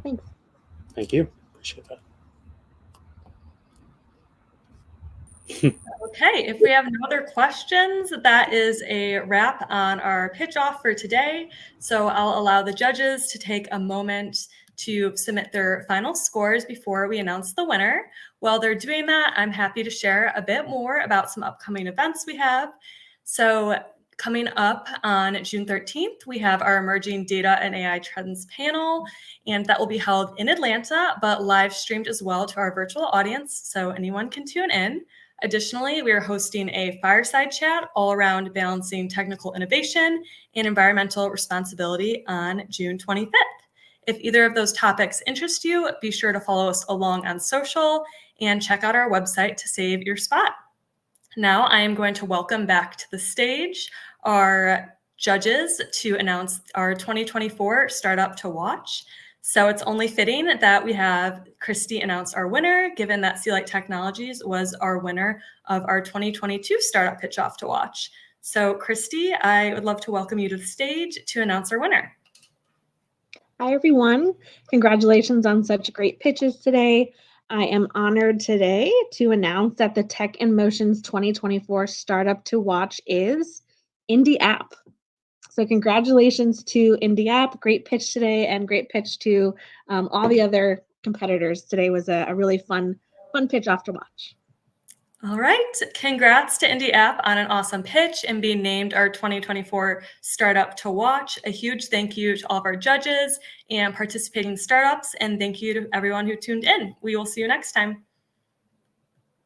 Thanks. Thank you. Appreciate that. Okay, if we have no other questions, that is a wrap on our pitch off for today. So I'll allow the judges to take a moment to submit their final scores before we announce the winner. While they're doing that, I'm happy to share a bit more about some upcoming events we have. So coming up on June 13th, we have our Emerging Data and AI Trends panel, and that will be held in Atlanta, but live streamed as well to our virtual audience, so anyone can tune in. Additionally, we are hosting a fireside chat all around balancing technical innovation and environmental responsibility on June 25th. If either of those topics interest you, be sure to follow us along on social and check out our website to save your spot. Now I am going to welcome back to the stage our judges to announce our 2024 Startup to Watch. So it's only fitting that we have Christy announce our winner, given that Sealight Technologies was our winner of our 2022 Startup Pitch Off to Watch. So Christy, I would love to welcome you to the stage to announce our winner. Hi, everyone. Congratulations on such great pitches today. I am honored today to announce that the Tech in Motion's 2024 Startup to Watch is Indy App. So congratulations to Indy App. Great pitch today, and great pitch to all the other competitors. Today was a really fun pitch off to watch. All right. Congrats to Indy App on an awesome pitch and being named our 2024 Startup to Watch. A huge thank you to all of our judges and participating startups, and thank you to everyone who tuned in. We will see you next time.